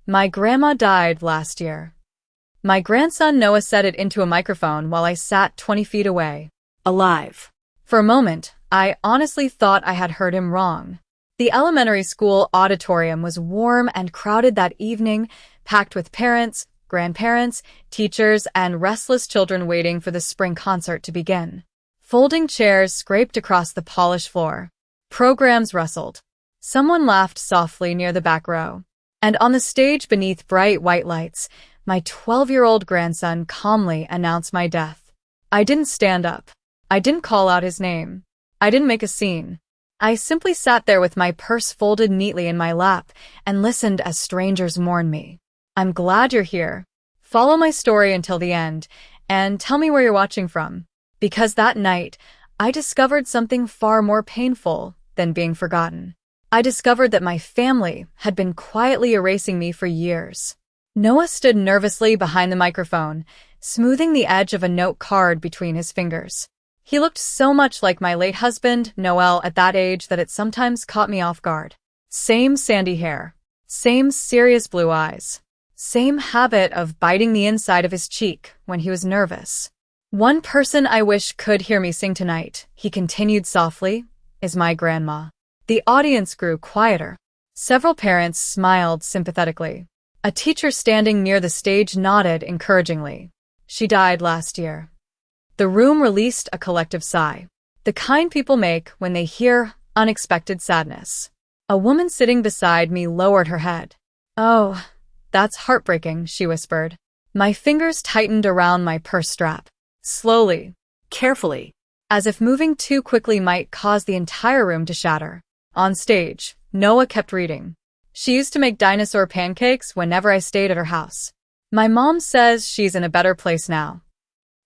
My grandma died last year. My grandson Noah said it into a microphone while I sat 20 feet away. Alive. For a moment, I honestly thought I had heard him wrong. The elementary school auditorium was warm and crowded that evening, packed with parents, grandparents, teachers, and restless children waiting for the spring concert to begin. Folding chairs scraped across the polished floor. Programs rustled. Someone laughed softly near the back row. And on the stage beneath bright white lights, my 12-year-old grandson calmly announced my death. I didn't stand up. I didn't call out his name. I didn't make a scene. I simply sat there with my purse folded neatly in my lap and listened as strangers mourned me. I'm glad you're here. Follow my story until the end, and tell me where you're watching from. Because that night, I discovered something far more painful than being forgotten. I discovered that my family had been quietly erasing me for years. Noah stood nervously behind the microphone, smoothing the edge of a note card between his fingers. He looked so much like my late husband, Noel, at that age that it sometimes caught me off guard. Same sandy hair. Same serious blue eyes. Same habit of biting the inside of his cheek when he was nervous. One person I wish could hear me sing tonight, he continued softly, is my grandma. The audience grew quieter. Several parents smiled sympathetically. A teacher standing near the stage nodded encouragingly. She died last year. The room released a collective sigh. The kind people make when they hear unexpected sadness. A woman sitting beside me lowered her head. Oh, that's heartbreaking, she whispered. My fingers tightened around my purse strap. Slowly, Carefully. as if moving too quickly might cause the entire room to shatter. On stage, Noah kept reading. She used to make dinosaur pancakes whenever I stayed at her house. My mom says she's in a better place now.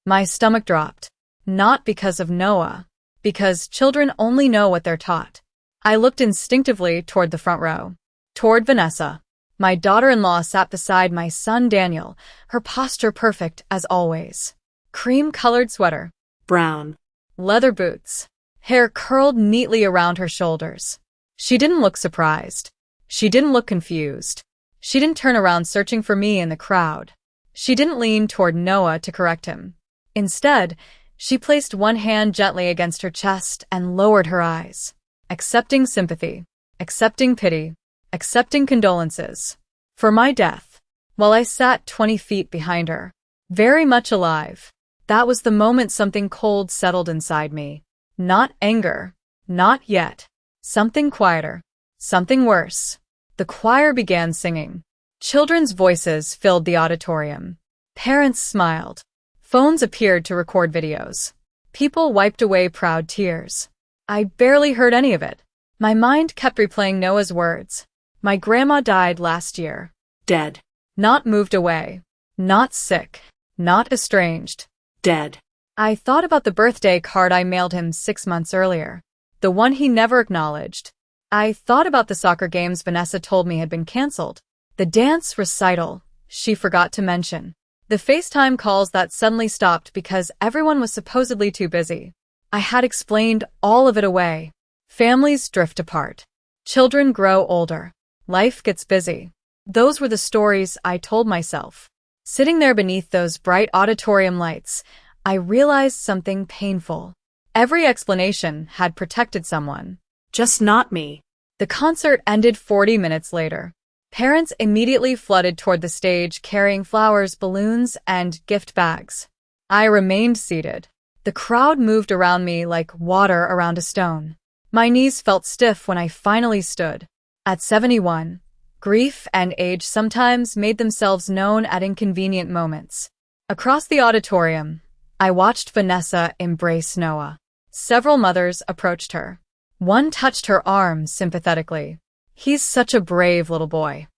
My stomach dropped. Not because of Noah, because children only know what they're taught. I looked instinctively toward the front row. Toward Vanessa. My daughter-in-law sat beside my son Daniel, her posture perfect as always. Cream-colored sweater. Brown. Leather boots. Hair curled neatly around her shoulders. She didn't look surprised. She didn't look confused. She didn't turn around searching for me in the crowd. She didn't lean toward Noah to correct him. Instead, she placed one hand gently against her chest and lowered her eyes, accepting sympathy, accepting pity, accepting condolences. For my death, while I sat 20 feet behind her, very much alive, that was the moment something cold settled inside me. Not anger. Not yet. Something quieter. Something worse. The choir began singing. Children's voices filled the auditorium. Parents smiled. Phones appeared to record videos. People wiped away proud tears. I barely heard any of it. My mind kept replaying Noah's words. My grandma died last year. Dead. Not moved away. Not sick. Not estranged. Dead. I thought about the birthday card I mailed him 6 months earlier. The one he never acknowledged. I thought about the soccer games Vanessa told me had been canceled. The dance recital she forgot to mention. The FaceTime calls that suddenly stopped because everyone was supposedly too busy. I had explained all of it away. Families drift apart. Children grow older. Life gets busy. Those were the stories I told myself. Sitting there beneath those bright auditorium lights, I realized something painful. Every explanation had protected someone. Just not me. The concert ended 40 minutes later. Parents immediately flooded toward the stage carrying flowers, balloons, and gift bags. I remained seated. The crowd moved around me like water around a stone. My knees felt stiff when I finally stood. At 71, grief and age sometimes made themselves known at inconvenient moments. Across the auditorium, I watched Vanessa embrace Noah. Several mothers approached her. One touched her arm sympathetically. He's such a brave little boy.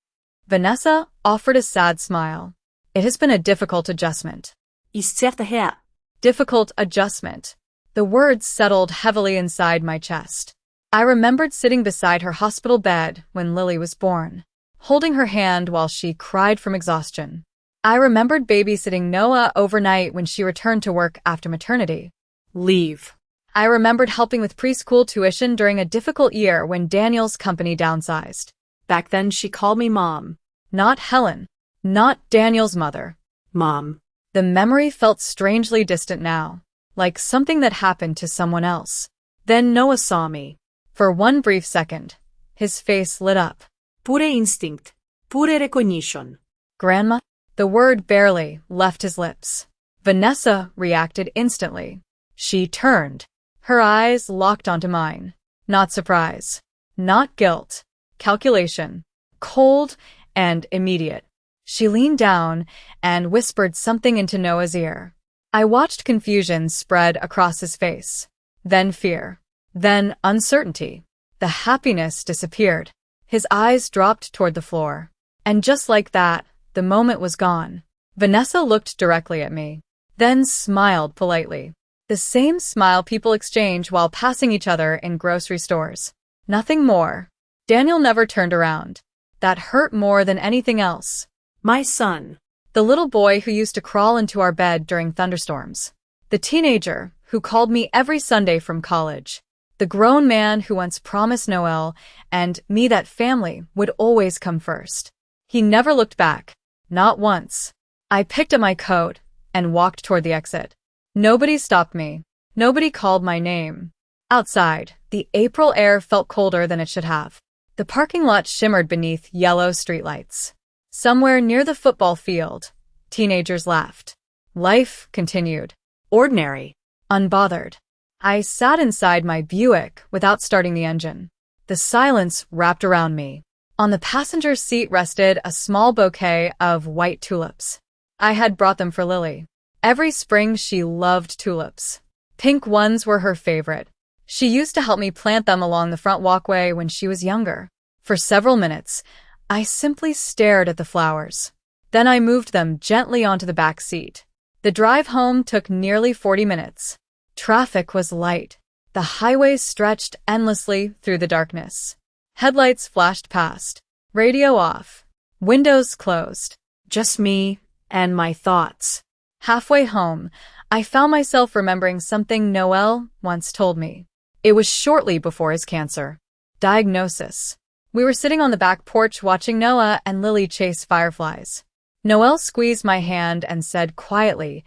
Vanessa offered a sad smile. It has been a difficult adjustment. Difficult adjustment. The words settled heavily inside my chest. I remembered sitting beside her hospital bed when Lily was born, holding her hand while she cried from exhaustion. I remembered babysitting Noah overnight when she returned to work after maternity. Leave. I remembered helping with preschool tuition during a difficult year when Daniel's company downsized. Back then she called me Mom. Not Helen. Not Daniel's mother. Mom. The memory felt strangely distant now, like something that happened to someone else. Then Noah saw me. For one brief second, his face lit up. Pure instinct. Pure recognition. Grandma? The word barely left his lips. Vanessa reacted instantly. She turned. Her eyes locked onto mine. Not surprise. Not guilt. Calculation. Cold and immediate. She leaned down and whispered something into Noah's ear. I watched confusion spread across his face. Then fear. Then uncertainty. The happiness disappeared. His eyes dropped toward the floor. And just like that, the moment was gone. Vanessa looked directly at me, then smiled politely. The same smile people exchange while passing each other in grocery stores. Nothing more. Daniel never turned around. That hurt more than anything else. My son. The little boy who used to crawl into our bed during thunderstorms. The teenager who called me every Sunday from college. The grown man who once promised Noel and me that family would always come first. He never looked back. Not once. I picked up my coat and walked toward the exit. Nobody stopped me. Nobody called my name. Outside, the April air felt colder than it should have. The parking lot shimmered beneath yellow streetlights. Somewhere near the football field, teenagers laughed. Life continued. Ordinary. Unbothered. I sat inside my Buick without starting the engine. The silence wrapped around me. On the passenger seat rested a small bouquet of white tulips. I had brought them for Lily. Every spring she loved tulips. Pink ones were her favorite. She used to help me plant them along the front walkway when she was younger. For several minutes, I simply stared at the flowers. Then I moved them gently onto the back seat. The drive home took nearly 40 minutes. Traffic was light. The highway stretched endlessly through the darkness. Headlights flashed past. Radio off. Windows closed. Just me and my thoughts. Halfway home, I found myself remembering something Noel once told me. It was shortly before his cancer diagnosis. We were sitting on the back porch watching Noah and Lily chase fireflies. Noel squeezed my hand and said quietly,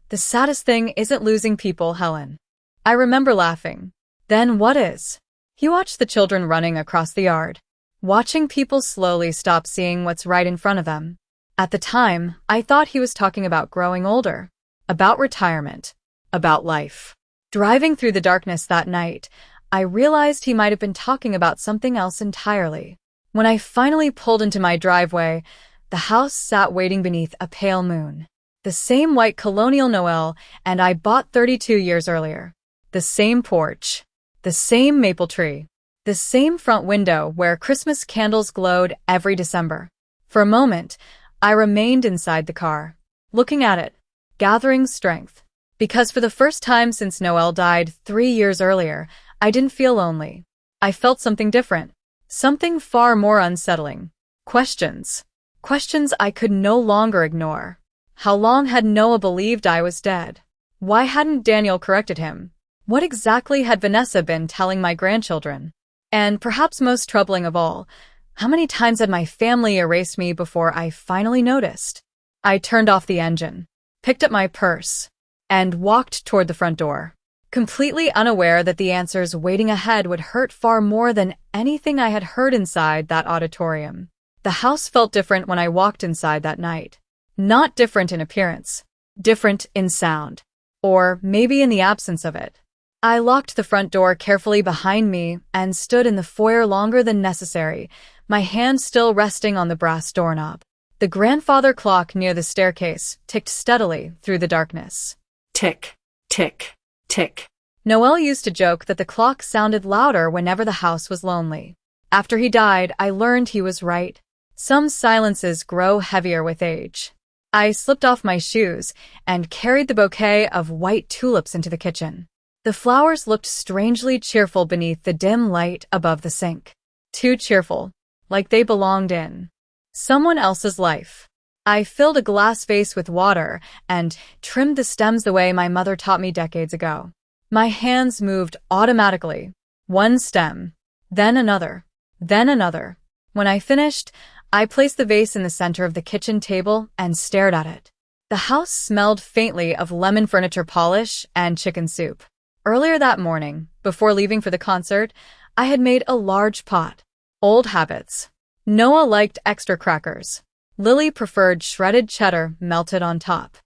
"The saddest thing isn't losing people, Helen." I remember laughing. Then what is? He watched the children running across the yard, watching people slowly stop seeing what's right in front of them. At the time, I thought he was talking about growing older, about retirement, about life. Driving through the darkness that night, I realized he might have been talking about something else entirely. When I finally pulled into my driveway, the house sat waiting beneath a pale moon. The same white colonial Noel and I bought 32 years earlier. The same porch. The same maple tree. The same front window where Christmas candles glowed every December. For a moment, I remained inside the car, looking at it, gathering strength. Because for the first time since Noel died 3 years earlier, I didn't feel lonely. I felt something different. Something far more unsettling. Questions. Questions I could no longer ignore. How long had Noah believed I was dead? Why hadn't Daniel corrected him? What exactly had Vanessa been telling my grandchildren? And perhaps most troubling of all, how many times had my family erased me before I finally noticed? I turned off the engine, picked up my purse, and walked toward the front door, completely unaware that the answers waiting ahead would hurt far more than anything I had heard inside that auditorium. The house felt different when I walked inside that night. Not different in appearance, different in sound, or maybe in the absence of it. I locked the front door carefully behind me and stood in the foyer longer than necessary, my hand still resting on the brass doorknob. The grandfather clock near the staircase ticked steadily through the darkness. Tick, tick, tick. Noel used to joke that the clock sounded louder whenever the house was lonely. After he died, I learned he was right. Some silences grow heavier with age. I slipped off my shoes and carried the bouquet of white tulips into the kitchen. The flowers looked strangely cheerful beneath the dim light above the sink. Too cheerful, like they belonged in someone else's life. I filled a glass vase with water and trimmed the stems the way my mother taught me decades ago. My hands moved automatically. One stem, then another, then another. When I finished, I placed the vase in the center of the kitchen table and stared at it. The house smelled faintly of lemon furniture polish and chicken soup. Earlier that morning, before leaving for the concert, I had made a large pot. Old habits. Noah liked extra crackers. Lily preferred shredded cheddar melted on top.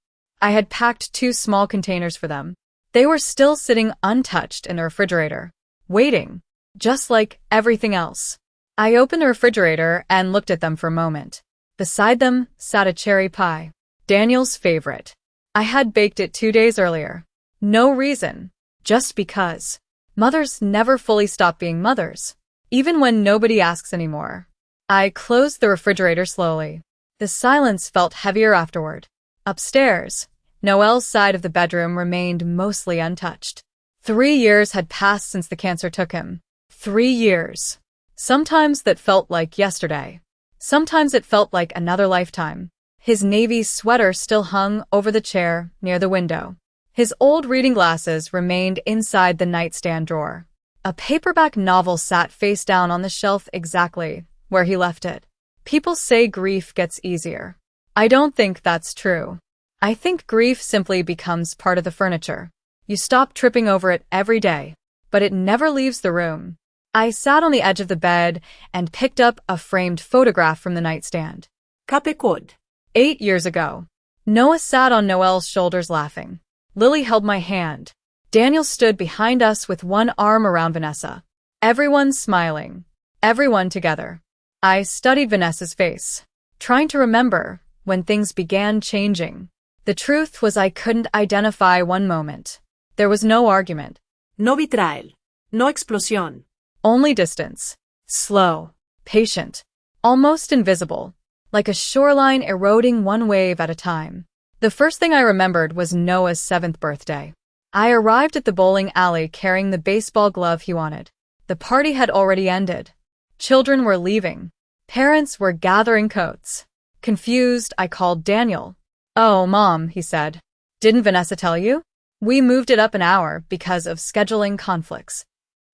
I had packed 2 small containers for them. They were still sitting untouched in the refrigerator, waiting, just like everything else. I opened the refrigerator and looked at them for a moment. Beside them sat a cherry pie, Daniel's favorite. I had baked it 2 days earlier. No reason, just because. Mothers never fully stop being mothers, even when nobody asks anymore. I closed the refrigerator slowly. The silence felt heavier afterward. Upstairs, Noel's side of the bedroom remained mostly untouched. 3 years had passed since the cancer took him. 3 years. Sometimes that felt like yesterday. Sometimes it felt like another lifetime. His navy sweater still hung over the chair near the window. His old reading glasses remained inside the nightstand drawer. A paperback novel sat face down on the shelf exactly where he left it. People say grief gets easier. I don't think that's true. I think grief simply becomes part of the furniture. You stop tripping over it every day, but it never leaves the room. I sat on the edge of the bed and picked up a framed photograph from the nightstand. Kapekod. 8 years ago. Noah sat on Noel's shoulders laughing. Lily held my hand. Daniel stood behind us with one arm around Vanessa. Everyone smiling. Everyone together. I studied Vanessa's face, trying to remember when things began changing. The truth was I couldn't identify one moment. There was no argument. No betrayal. No explosión. Only distance. Slow. Patient. Almost invisible. Like a shoreline eroding one wave at a time. The first thing I remembered was Noah's 7th birthday. I arrived at the bowling alley carrying the baseball glove he wanted. The party had already ended. Children were leaving. Parents were gathering coats. Confused, I called Daniel. "Oh, Mom," he said. "Didn't Vanessa tell you? We moved it up an hour because of scheduling conflicts."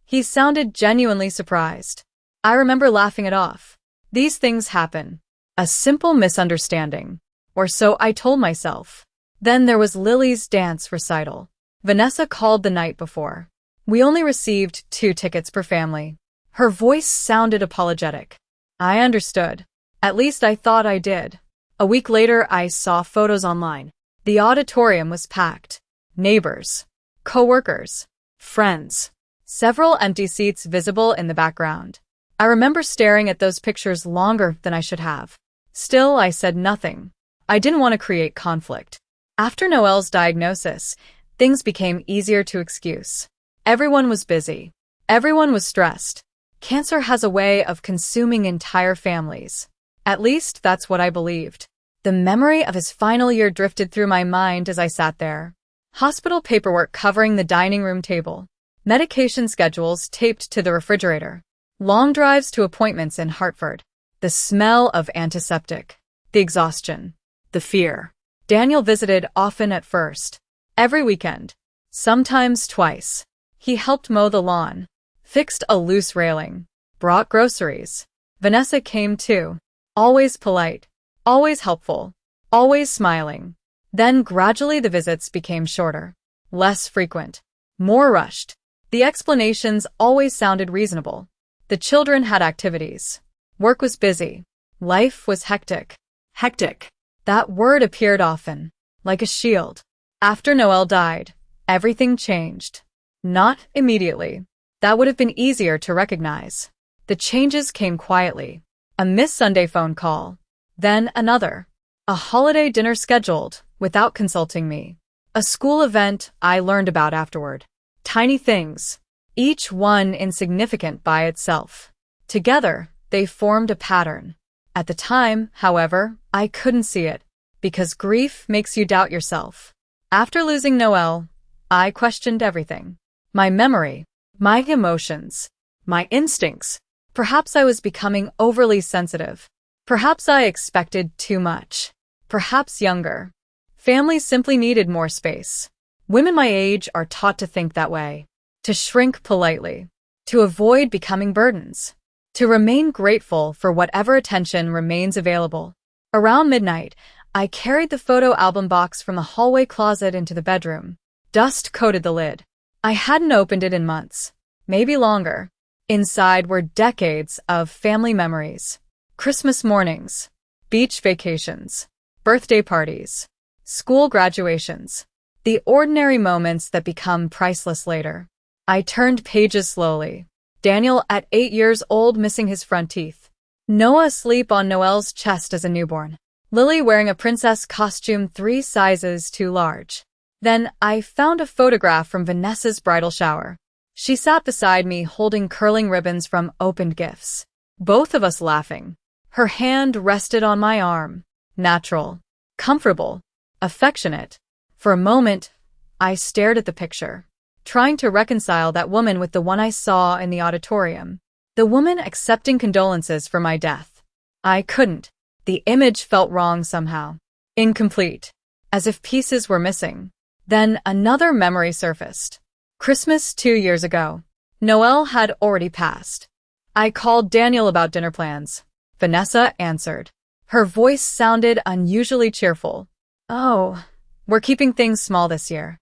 He sounded genuinely surprised. I remember laughing it off. These things happen. A simple misunderstanding. Or so I told myself. Then there was Lily's dance recital. Vanessa called the night before. We only received 2 tickets per family. Her voice sounded apologetic. I understood. At least I thought I did. A week later, I saw photos online. The auditorium was packed. Neighbors, co-workers, friends. Several empty seats visible in the background. I remember staring at those pictures longer than I should have. Still, I said nothing. I didn't want to create conflict. After Noel's diagnosis, things became easier to excuse. Everyone was busy. Everyone was stressed. Cancer has a way of consuming entire families. At least that's what I believed. The memory of his final year drifted through my mind as I sat there. Hospital paperwork covering the dining room table. Medication schedules taped to the refrigerator. Long drives to appointments in Hartford. The smell of antiseptic. The exhaustion. The fear. Daniel visited often at first. Every weekend. Sometimes twice. He helped mow the lawn. Fixed a loose railing. Brought groceries. Vanessa came too. Always polite. Always helpful. Always smiling. Then gradually the visits became shorter. Less frequent. More rushed. The explanations always sounded reasonable. The children had activities. Work was busy. Life was hectic. Hectic. That word appeared often, like a shield. After Noel died, everything changed. Not immediately. That would have been easier to recognize. The changes came quietly. A missed Sunday phone call. Then another. A holiday dinner scheduled, without consulting me. A school event I learned about afterward. Tiny things. Each one insignificant by itself. Together, they formed a pattern. At the time, however, I couldn't see it, because grief makes you doubt yourself. After losing Noel, I questioned everything. My memory, my emotions, my instincts. Perhaps I was becoming overly sensitive. Perhaps I expected too much. Perhaps younger. Families simply needed more space. Women my age are taught to think that way. To shrink politely. To avoid becoming burdens. to remain grateful for whatever attention remains available. Around midnight, I carried the photo album box from the hallway closet into the bedroom. Dust coated the lid. I hadn't opened it in months, maybe longer. Inside were decades of family memories. Christmas mornings, beach vacations, birthday parties, school graduations. The ordinary moments that become priceless later. I turned pages slowly. Daniel at 8 years old missing his front teeth. Noah asleep on Noelle's chest as a newborn. Lily wearing a princess costume 3 sizes too large. Then I found a photograph from Vanessa's bridal shower. She sat beside me holding curling ribbons from opened gifts. Both of us laughing. Her hand rested on my arm. Natural. Comfortable. Affectionate. For a moment, I stared at the picture, trying to reconcile that woman with the one I saw in the auditorium. The woman accepting condolences for my death. I couldn't. The image felt wrong somehow. Incomplete. As if pieces were missing. Then another memory surfaced. Christmas 2 years ago. Noel had already passed. I called Daniel about dinner plans. Vanessa answered. Her voice sounded unusually cheerful. Oh, we're keeping things small this year.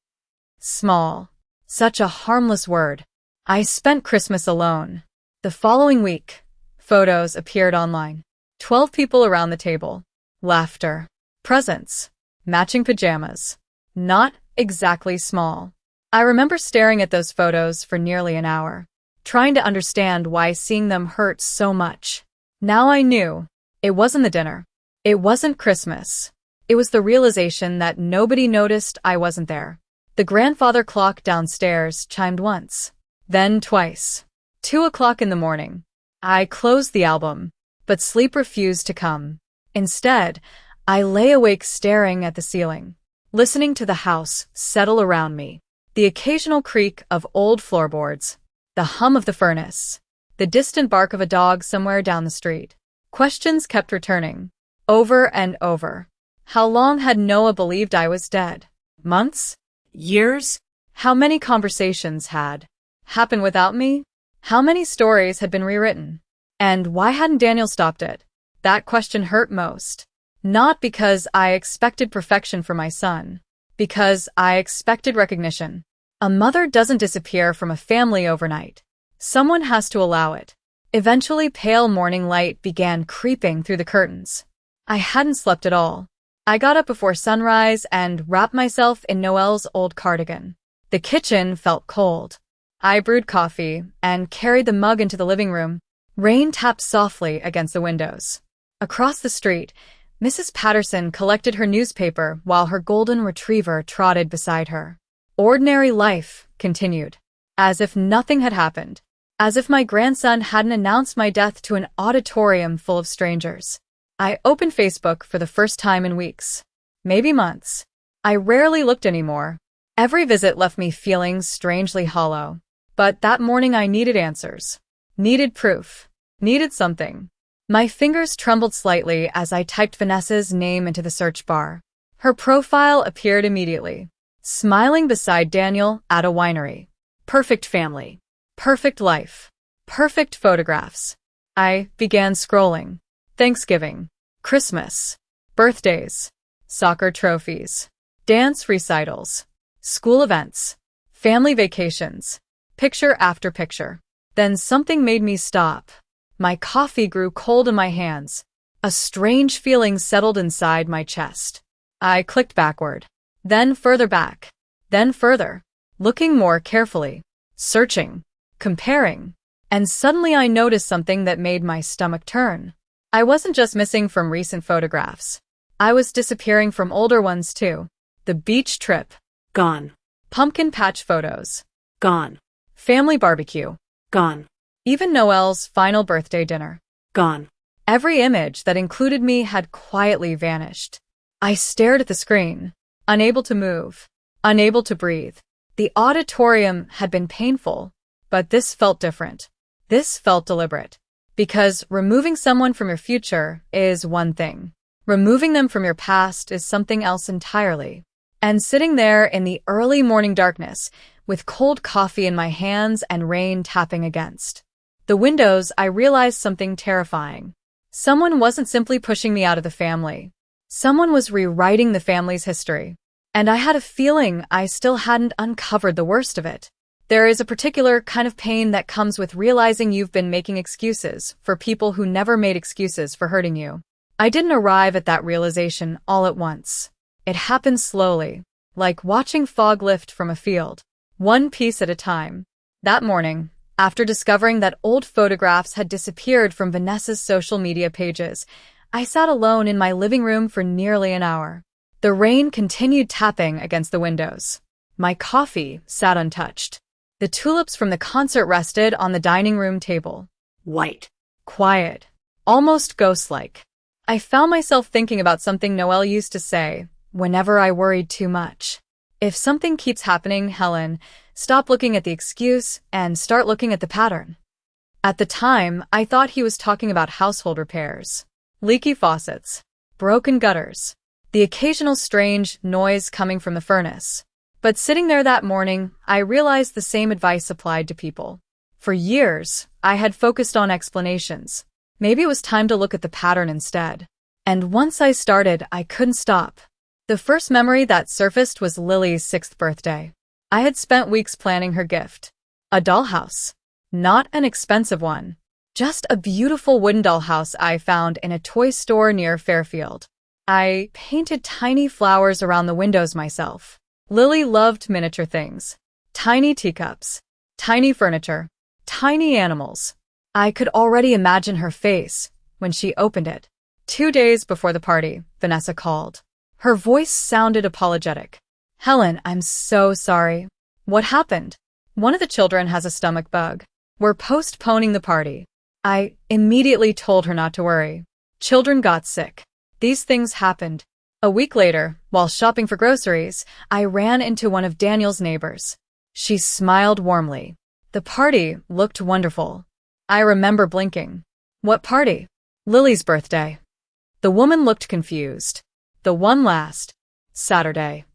Small. Such a harmless word. I spent Christmas alone. The following week, photos appeared online. 12 people around the table. Laughter. Presents. Matching pajamas. Not exactly small. I remember staring at those photos for nearly an hour, trying to understand why seeing them hurt so much. Now I knew. It wasn't the dinner. It wasn't Christmas. It was the realization that nobody noticed I wasn't there. The grandfather clock downstairs chimed once, then twice. 2 o'clock in the morning. I closed the album, but sleep refused to come. Instead, I lay awake staring at the ceiling, listening to the house settle around me. The occasional creak of old floorboards, the hum of the furnace, the distant bark of a dog somewhere down the street. Questions kept returning, over and over. How long had Noah believed I was dead? Months? Years? How many conversations had happened without me? How many stories had been rewritten? And why hadn't Daniel stopped it? That question hurt most. Not because I expected perfection for my son, because I expected recognition. A mother doesn't disappear from a family overnight. Someone has to allow it. Eventually, pale morning light began creeping through the curtains. I hadn't slept at all. I got up before sunrise and wrapped myself in Noelle's old cardigan. The kitchen felt cold. I brewed coffee and carried the mug into the living room. Rain tapped softly against the windows. Across the street, Mrs. Patterson collected her newspaper while her golden retriever trotted beside her. Ordinary life continued, as if nothing had happened, as if my grandson hadn't announced my death to an auditorium full of strangers. I opened Facebook for the first time in weeks, maybe months. I rarely looked anymore. Every visit left me feeling strangely hollow. But that morning I needed answers, needed proof, needed something. My fingers trembled slightly as I typed Vanessa's name into the search bar. Her profile appeared immediately, smiling beside Daniel at a winery. Perfect family. Perfect life. Perfect photographs. I began scrolling. Thanksgiving. Christmas. Birthdays. Soccer trophies. Dance recitals. School events. Family vacations. Picture after picture. Then something made me stop. My coffee grew cold in my hands. A strange feeling settled inside my chest. I clicked backward. Then further back. Then further. Looking more carefully. Searching. Comparing. And suddenly I noticed something that made my stomach turn. I wasn't just missing from recent photographs. I was disappearing from older ones too. The beach trip. Gone. Pumpkin patch photos. Gone. Family barbecue. Gone. Even Noelle's final birthday dinner. Gone. Every image that included me had quietly vanished. I stared at the screen, unable to move, unable to breathe. The auditorium had been painful, but this felt different. This felt deliberate. Because removing someone from your future is one thing. Removing them from your past is something else entirely. And sitting there in the early morning darkness, with cold coffee in my hands and rain tapping against The windows, I realized something terrifying. Someone wasn't simply pushing me out of the family. Someone was rewriting the family's history. And I had a feeling I still hadn't uncovered the worst of it. There is a particular kind of pain that comes with realizing you've been making excuses for people who never made excuses for hurting you. I didn't arrive at that realization all at once. It happened slowly, like watching fog lift from a field, one piece at a time. That morning, after discovering that old photographs had disappeared from Vanessa's social media pages, I sat alone in my living room for nearly an hour. The rain continued tapping against the windows. My coffee sat untouched. The tulips from the concert rested on the dining room table. White. Quiet. Almost ghost-like. I found myself thinking about something Noelle used to say whenever I worried too much. If something keeps happening, Helen, stop looking at the excuse and start looking at the pattern. At the time, I thought he was talking about household repairs. Leaky faucets. Broken gutters. The occasional strange noise coming from the furnace. But sitting there that morning, I realized the same advice applied to people. For years, I had focused on explanations. Maybe it was time to look at the pattern instead. And once I started, I couldn't stop. The first memory that surfaced was Lily's 6th birthday. I had spent weeks planning her gift. A dollhouse. Not an expensive one. Just a beautiful wooden dollhouse I found in a toy store near Fairfield. I painted tiny flowers around the windows myself. Lily loved miniature things. Tiny teacups. Tiny furniture. Tiny animals. I could already imagine her face when she opened it. 2 days before the party, Vanessa called. Her voice sounded apologetic. Helen, I'm so sorry. What happened? One of the children has a stomach bug. We're postponing the party. I immediately told her not to worry. Children got sick. These things happened. A week later, while shopping for groceries, I ran into one of Daniel's neighbors. She smiled warmly. The party looked wonderful. I remember blinking. What party? Lily's birthday. The woman looked confused. The one last Saturday.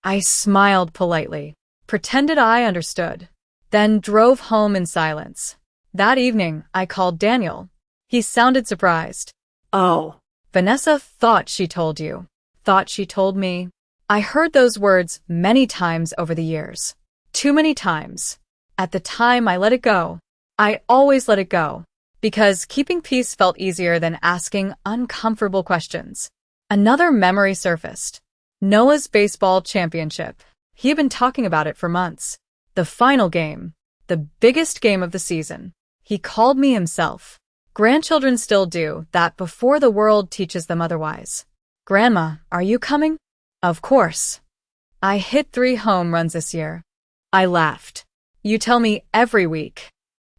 I smiled politely, pretended I understood, then drove home in silence. That evening, I called Daniel. He sounded surprised. Oh. Vanessa thought she told you. Thought she told me. I heard those words many times over the years. Too many times. At the time, I let it go. I always let it go. Because keeping peace felt easier than asking uncomfortable questions. Another memory surfaced. Noah's baseball championship. He had been talking about it for months. The final game. The biggest game of the season. He called me himself. Grandchildren still do that before the world teaches them otherwise. Grandma, are you coming? Of course. I hit 3 home runs this year. I laughed. You tell me every week.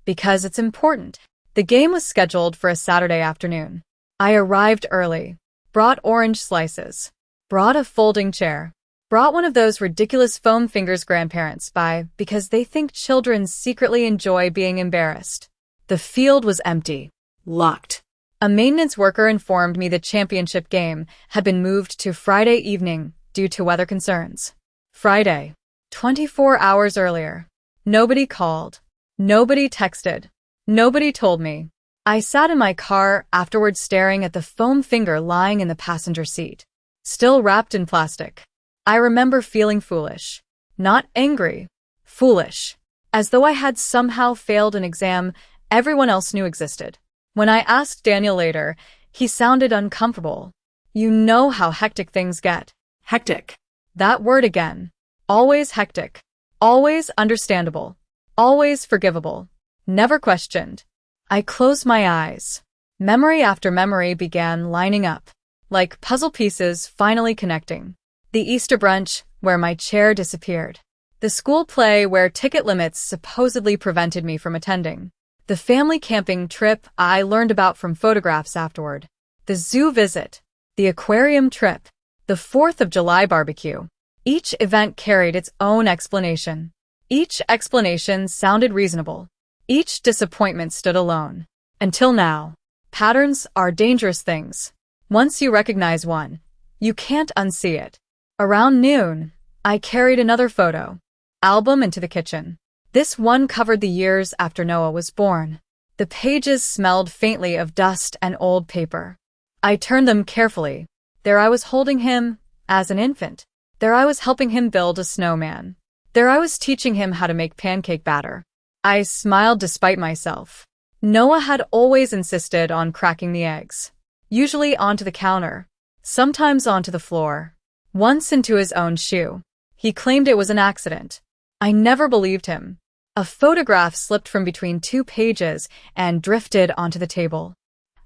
Because it's important. The game was scheduled for a Saturday afternoon. I arrived early. Brought orange slices. Brought a folding chair. Brought one of those ridiculous foam fingers grandparents buy because they think children secretly enjoy being embarrassed. The field was empty. Locked. A maintenance worker informed me the championship game had been moved to Friday evening due to weather concerns. Friday. 24 hours earlier. Nobody called. Nobody texted. Nobody told me. I sat in my car afterwards staring at the foam finger lying in the passenger seat, still wrapped in plastic. I remember feeling foolish. Not angry. Foolish. As though I had somehow failed an exam everyone else knew existed. When I asked Daniel later, he sounded uncomfortable. You know how hectic things get. Hectic. That word again. Always hectic. Always understandable. Always forgivable. Never questioned. I closed my eyes. Memory after memory began lining up, like puzzle pieces finally connecting. The Easter brunch, where my chair disappeared. The school play where ticket limits supposedly prevented me from attending. The family camping trip I learned about from photographs afterward. The zoo visit. The aquarium trip. The 4th of July barbecue. Each event carried its own explanation. Each explanation sounded reasonable. Each disappointment stood alone. Until now. Patterns are dangerous things. Once you recognize one, you can't unsee it. Around noon, I carried another photo album into the kitchen. This one covered the years after Noah was born. The pages smelled faintly of dust and old paper. I turned them carefully. There I was holding him as an infant. There I was helping him build a snowman. There I was teaching him how to make pancake batter. I smiled despite myself. Noah had always insisted on cracking the eggs. Usually onto the counter, sometimes onto the floor, once into his own shoe. He claimed it was an accident. I never believed him. A photograph slipped from between two pages and drifted onto the table.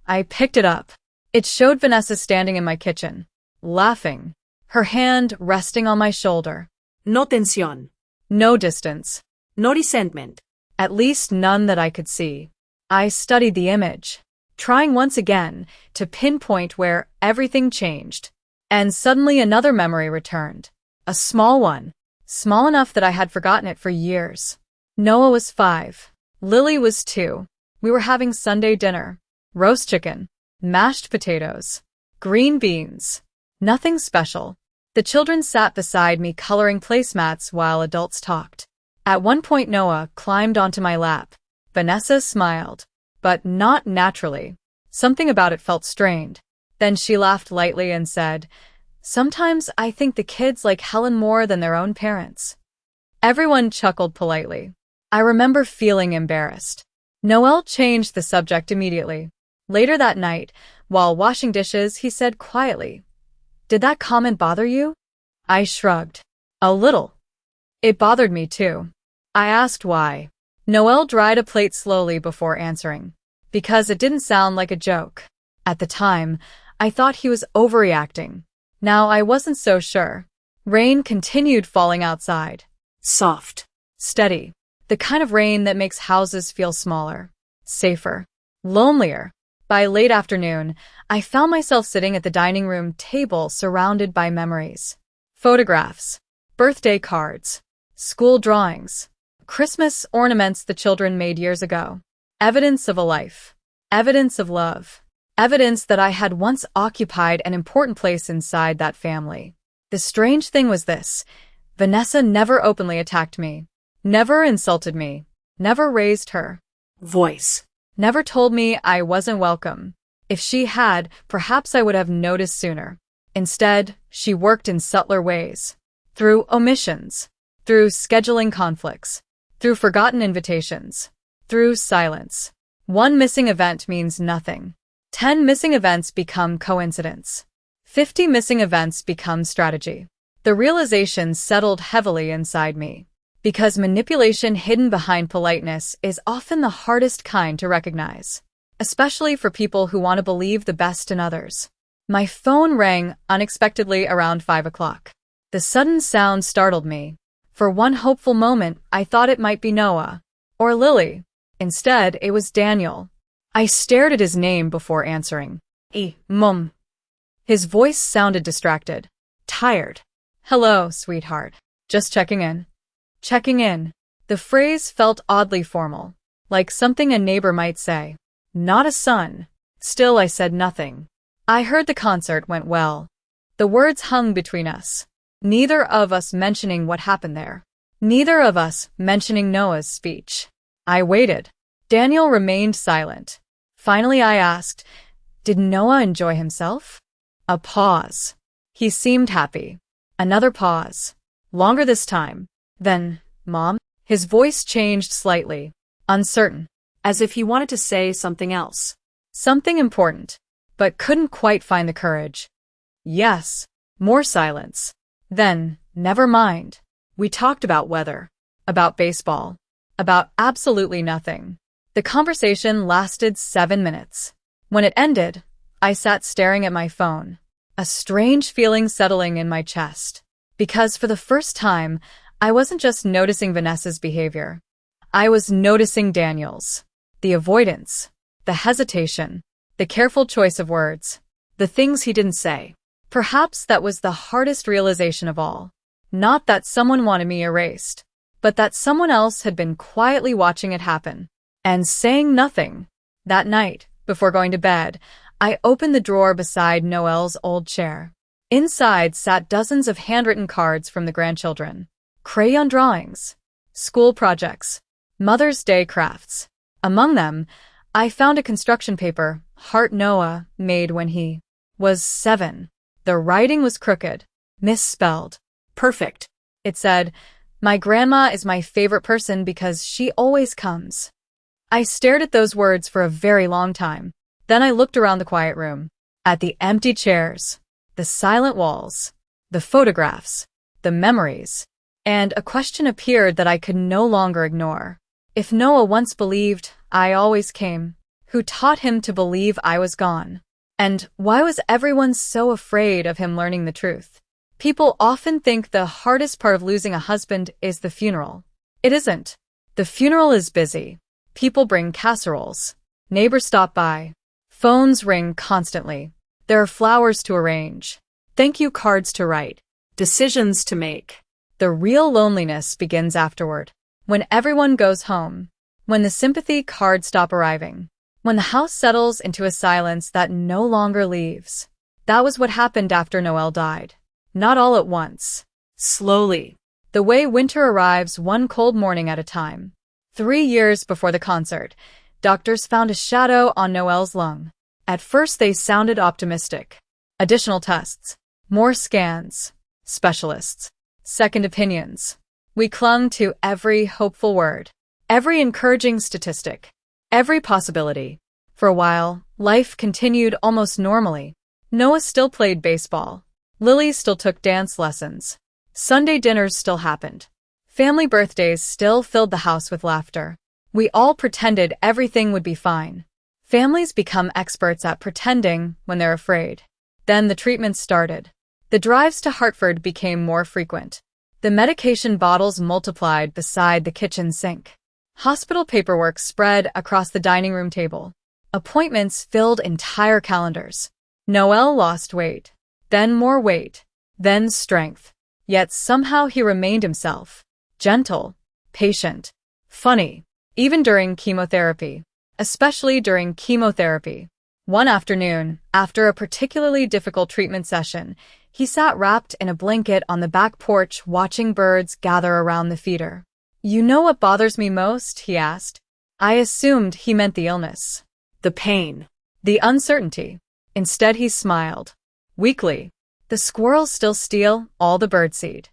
I picked it up. It showed Vanessa standing in my kitchen, laughing, her hand resting on my shoulder. No tensión. No distance. No resentment. At least none that I could see. I studied the image, trying once again to pinpoint where everything changed. And suddenly another memory returned. A small one, small enough that I had forgotten it for years. Noah was 5. Lily was 2. We were having Sunday dinner. Roast chicken, mashed potatoes, green beans. Nothing special. The children sat beside me coloring placemats while adults talked. At one point Noah climbed onto my lap. Vanessa smiled, but not naturally. Something about it felt strained. Then she laughed lightly and said, "Sometimes I think the kids like Helen more than their own parents." Everyone chuckled politely. I remember feeling embarrassed. Noel changed the subject immediately. Later that night, while washing dishes, he said quietly, "Did that comment bother you?" I shrugged. "A little." It bothered me too. I asked why. Noel dried a plate slowly before answering. Because it didn't sound like a joke. At the time, I thought he was overreacting. Now I wasn't so sure. Rain continued falling outside. Soft. Steady. The kind of rain that makes houses feel smaller, safer, lonelier. By late afternoon, I found myself sitting at the dining room table surrounded by memories. Photographs, birthday cards, school drawings, Christmas ornaments the children made years ago. Evidence of a life. Evidence of love. Evidence that I had once occupied an important place inside that family. The strange thing was this. Vanessa never openly attacked me. Never insulted me. Never raised her voice. Never told me I wasn't welcome. If she had, perhaps I would have noticed sooner. Instead, she worked in subtler ways. Through omissions. Through scheduling conflicts. Through forgotten invitations. Through silence. One missing event means nothing. 10 missing events become coincidence. 50 missing events become strategy. The realization settled heavily inside me. Because manipulation hidden behind politeness is often the hardest kind to recognize, especially for people who want to believe the best in others. My phone rang unexpectedly around 5 o'clock. The sudden sound startled me. For one hopeful moment, I thought it might be Noah or Lily. Instead, it was Daniel. I stared at his name before answering. Mum. His voice sounded distracted, tired. "Hello, sweetheart. Just checking in." Checking in. The phrase felt oddly formal, like something a neighbor might say. Not a son. Still, I said nothing. I heard the concert went well. The words hung between us. Neither of us mentioning what happened there. Neither of us mentioning Noah's speech. I waited. Daniel remained silent. Finally, I asked, "Did Noah enjoy himself?" A pause. He seemed happy. Another pause. Longer this time. Then, "Mom?" His voice changed slightly, uncertain, as if he wanted to say something else. Something important, but couldn't quite find the courage. "Yes." More silence. Then, "Never mind." We talked about weather, about baseball, about absolutely nothing. The conversation lasted 7 minutes. When it ended, I sat staring at my phone, a strange feeling settling in my chest. Because for the first time, I wasn't just noticing Vanessa's behavior. I was noticing Daniel's. The avoidance, the hesitation, the careful choice of words, the things he didn't say. Perhaps that was the hardest realization of all. Not that someone wanted me erased, but that someone else had been quietly watching it happen and saying nothing. That night, before going to bed, I opened the drawer beside Noel's old chair. Inside sat dozens of handwritten cards from the grandchildren. Crayon drawings, school projects, Mother's Day crafts. Among them, I found a construction paper, Heart Noah, made when he was 7. The writing was crooked, misspelled. Perfect. It said, "My grandma is my favorite person because she always comes." I stared at those words for a very long time. Then I looked around the quiet room, at the empty chairs, the silent walls, the photographs, the memories, and a question appeared that I could no longer ignore. If Noah once believed I always came, who taught him to believe I was gone? And why was everyone so afraid of him learning the truth? People often think the hardest part of losing a husband is the funeral. It isn't. The funeral is busy. People bring casseroles. Neighbors stop by. Phones ring constantly. There are flowers to arrange. Thank you cards to write. Decisions to make. The real loneliness begins afterward. When everyone goes home. When the sympathy cards stop arriving. When the house settles into a silence that no longer leaves. That was what happened after Noel died. Not all at once. Slowly. The way winter arrives one cold morning at a time. 3 years before the concert, doctors found a shadow on Noel's lung. At first they sounded optimistic. Additional tests. More scans. Specialists. Second opinions. We clung to every hopeful word. Every encouraging statistic. Every possibility. For a while, life continued almost normally. Noah still played baseball. Lily still took dance lessons. Sunday dinners still happened. Family birthdays still filled the house with laughter. We all pretended everything would be fine. Families become experts at pretending when they're afraid. Then the treatments started. The drives to Hartford became more frequent. The medication bottles multiplied beside the kitchen sink. Hospital paperwork spread across the dining room table. Appointments filled entire calendars. Noel lost weight. Then more weight. Then strength. Yet somehow he remained himself. Gentle. Patient. Funny. Even during chemotherapy. Especially during chemotherapy. One afternoon, after a particularly difficult treatment session, he sat wrapped in a blanket on the back porch watching birds gather around the feeder. "You know what bothers me most?" he asked. I assumed he meant the illness. The pain. The uncertainty. Instead he smiled. Weakly. "The squirrels still steal all the birdseed."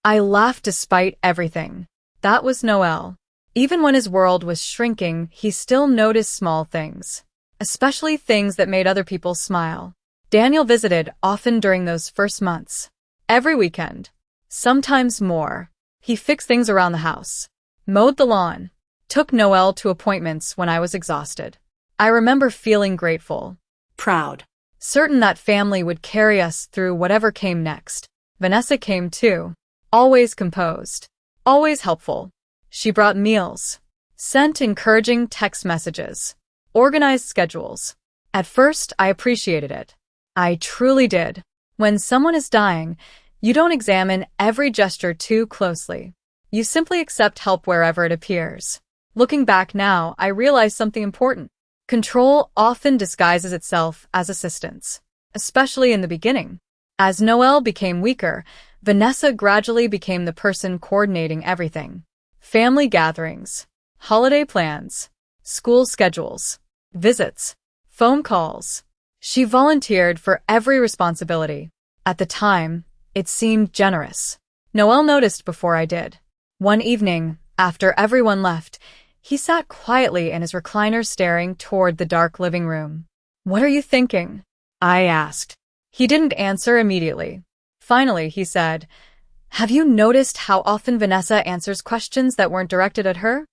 I laughed despite everything. That was Noel. Even when his world was shrinking, he still noticed small things. Especially things that made other people smile. Daniel visited often during those first months. Every weekend. Sometimes more. He fixed things around the house. Mowed the lawn. Took Noel to appointments when I was exhausted. I remember feeling grateful. Proud. Certain that family would carry us through whatever came next. Vanessa came too. Always composed. Always helpful. She brought meals. Sent encouraging text messages. Organized schedules. At first, I appreciated it. I truly did. When someone is dying, you don't examine every gesture too closely. You simply accept help wherever it appears. Looking back now, I realize something important. Control often disguises itself as assistance, especially in the beginning. As Noel became weaker, Vanessa gradually became the person coordinating everything. Family gatherings, holiday plans, school schedules, visits, phone calls. She volunteered for every responsibility. At the time, it seemed generous. Noel noticed before I did. One evening, after everyone left, he sat quietly in his recliner staring toward the dark living room. "What are you thinking?" I asked. He didn't answer immediately. Finally, he said, "Have you noticed how often Vanessa answers questions that weren't directed at her?"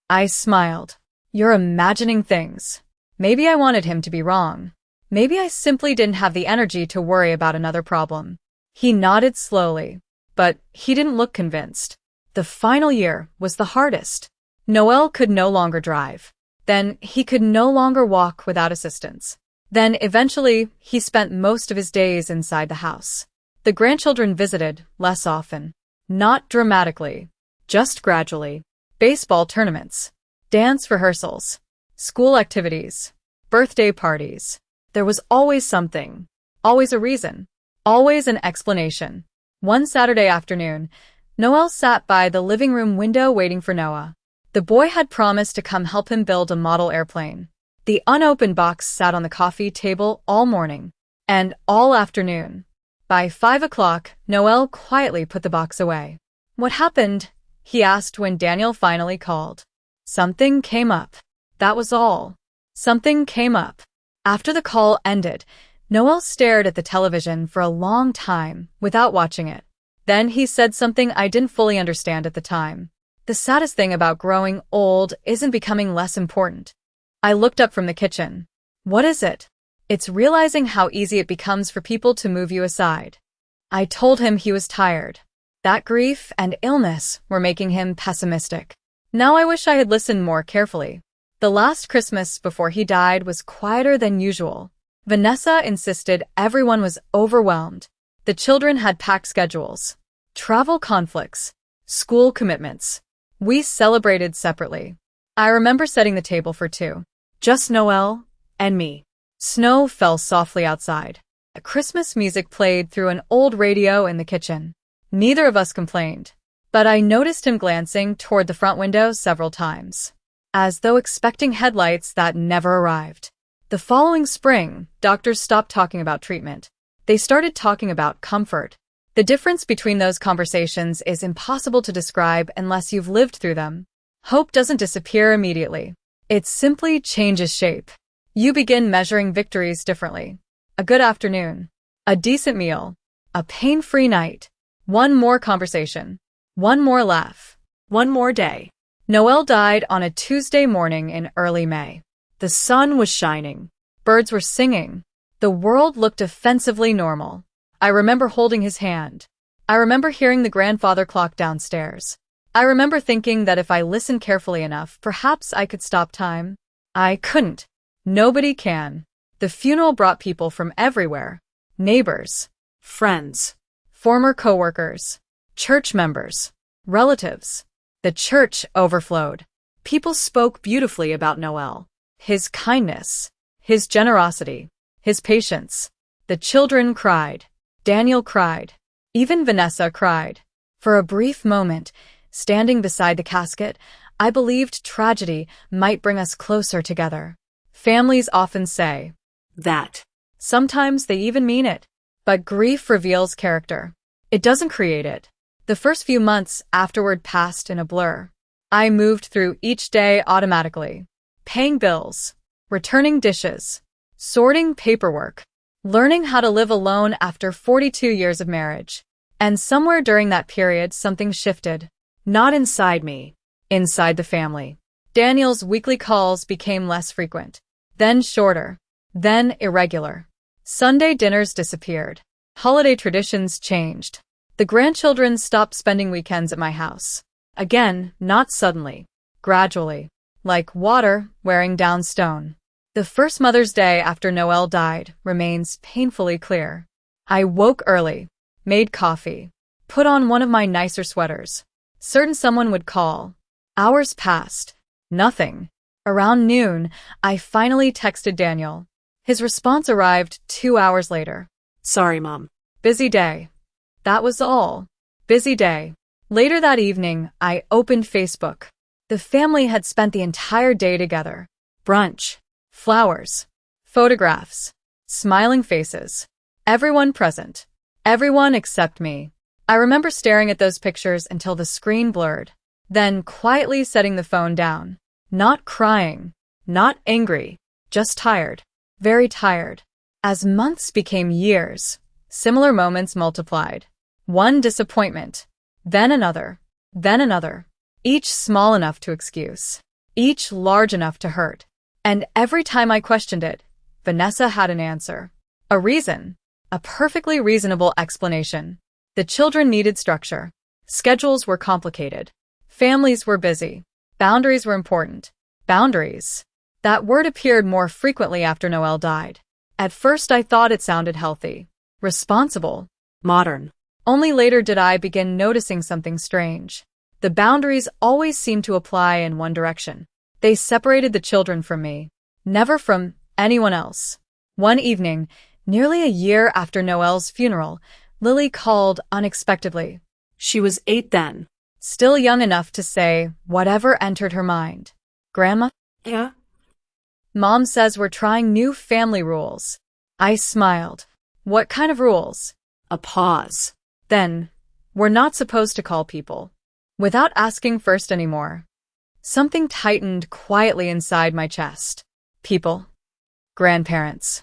I smiled. "You're imagining things." Maybe I wanted him to be wrong. Maybe I simply didn't have the energy to worry about another problem. He nodded slowly, but he didn't look convinced. The final year was the hardest. Noel could no longer drive. Then he could no longer walk without assistance. Then eventually he spent most of his days inside the house. The grandchildren visited less often. Not dramatically, just gradually. Baseball tournaments, dance rehearsals, school activities, birthday parties. There was always something, always a reason, always an explanation. One Saturday afternoon, Noel sat by the living room window waiting for Noah. The boy had promised to come help him build a model airplane. The unopened box sat on the coffee table all morning and all afternoon. By 5 o'clock, Noel quietly put the box away. "What happened?" he asked when Daniel finally called. "Something came up." That was all. Something came up. After the call ended, Noel stared at the television for a long time without watching it. Then he said something I didn't fully understand at the time. "The saddest thing about growing old isn't becoming less important." I looked up from the kitchen. "What is it?" "It's realizing how easy it becomes for people to move you aside." I told him he was tired. That grief and illness were making him pessimistic. Now I wish I had listened more carefully. The last Christmas before he died was quieter than usual. Vanessa insisted everyone was overwhelmed. The children had packed schedules, travel conflicts, school commitments. We celebrated separately. I remember setting the table for two. Just Noel and me. Snow fell softly outside. Christmas music played through an old radio in the kitchen. Neither of us complained, but I noticed him glancing toward the front window several times, as though expecting headlights that never arrived. The following spring, doctors stopped talking about treatment. They started talking about comfort. The difference between those conversations is impossible to describe unless you've lived through them. Hope doesn't disappear immediately. It simply changes shape. You begin measuring victories differently. A good afternoon, a decent meal, a pain-free night, one more conversation, one more laugh, One more day. Noel died on a Tuesday morning in early May. The sun was shining. Birds were singing. The world looked offensively normal. I remember holding his hand. I remember hearing the grandfather clock downstairs. I remember thinking that if I listened carefully enough, perhaps I could stop time. I couldn't. Nobody can. The funeral brought people from everywhere. Neighbors, Friends. former coworkers, church members, relatives. The church overflowed. People spoke beautifully about Noel. His kindness, his generosity, his patience. The children cried. Daniel cried. Even Vanessa cried. For a brief moment, standing beside the casket, I believed tragedy might bring us closer together. Families often say That. sometimes they even mean it. But grief reveals character. It doesn't create it. The first few months afterward passed in a blur. I moved through each day automatically. Paying bills, returning dishes, sorting paperwork, learning how to live alone after 42 years of marriage. And somewhere during that period, something shifted. Not inside me, inside the family. Daniel's weekly calls became less frequent, then shorter, then irregular. Sunday dinners disappeared. Holiday traditions changed. The grandchildren stopped spending weekends at my house. Again, not suddenly, gradually, like water wearing down stone. The first Mother's Day after Noel died remains painfully clear. I woke early, made coffee, put on one of my nicer sweaters. Certain someone would call. Hours passed. Nothing. Around noon, I finally texted Daniel. His response arrived 2 hours later. Sorry, Mom. Busy day. That was all. Busy day. Later that evening, I opened Facebook. The family had spent the entire day together. Brunch, flowers, photographs, smiling faces. Everyone present. Everyone except me. I remember staring at those pictures until the screen blurred, then quietly setting the phone down. Not crying, not angry, just tired. Very tired. As months became years, similar moments multiplied. One disappointment, then another, each small enough to excuse, each large enough to hurt. And every time I questioned it, Vanessa had an answer. A reason. A perfectly reasonable explanation. The children needed structure. Schedules were complicated. Families were busy. Boundaries were important. Boundaries. That word appeared more frequently after Noel died. At first I thought it sounded healthy, responsible, Modern. Only later did I begin noticing something strange. The boundaries always seemed to apply in one direction. They separated the children from me, never from anyone else. One evening, nearly a year after Noel's funeral, Lily called unexpectedly. She was 8 then. Still young enough to say whatever entered her mind. Grandma? Yeah? Mom says we're trying new family rules. I smiled. What kind of rules? A pause. Then, we're not supposed to call people. Without asking first anymore. Something tightened quietly inside my chest. People. Grandparents.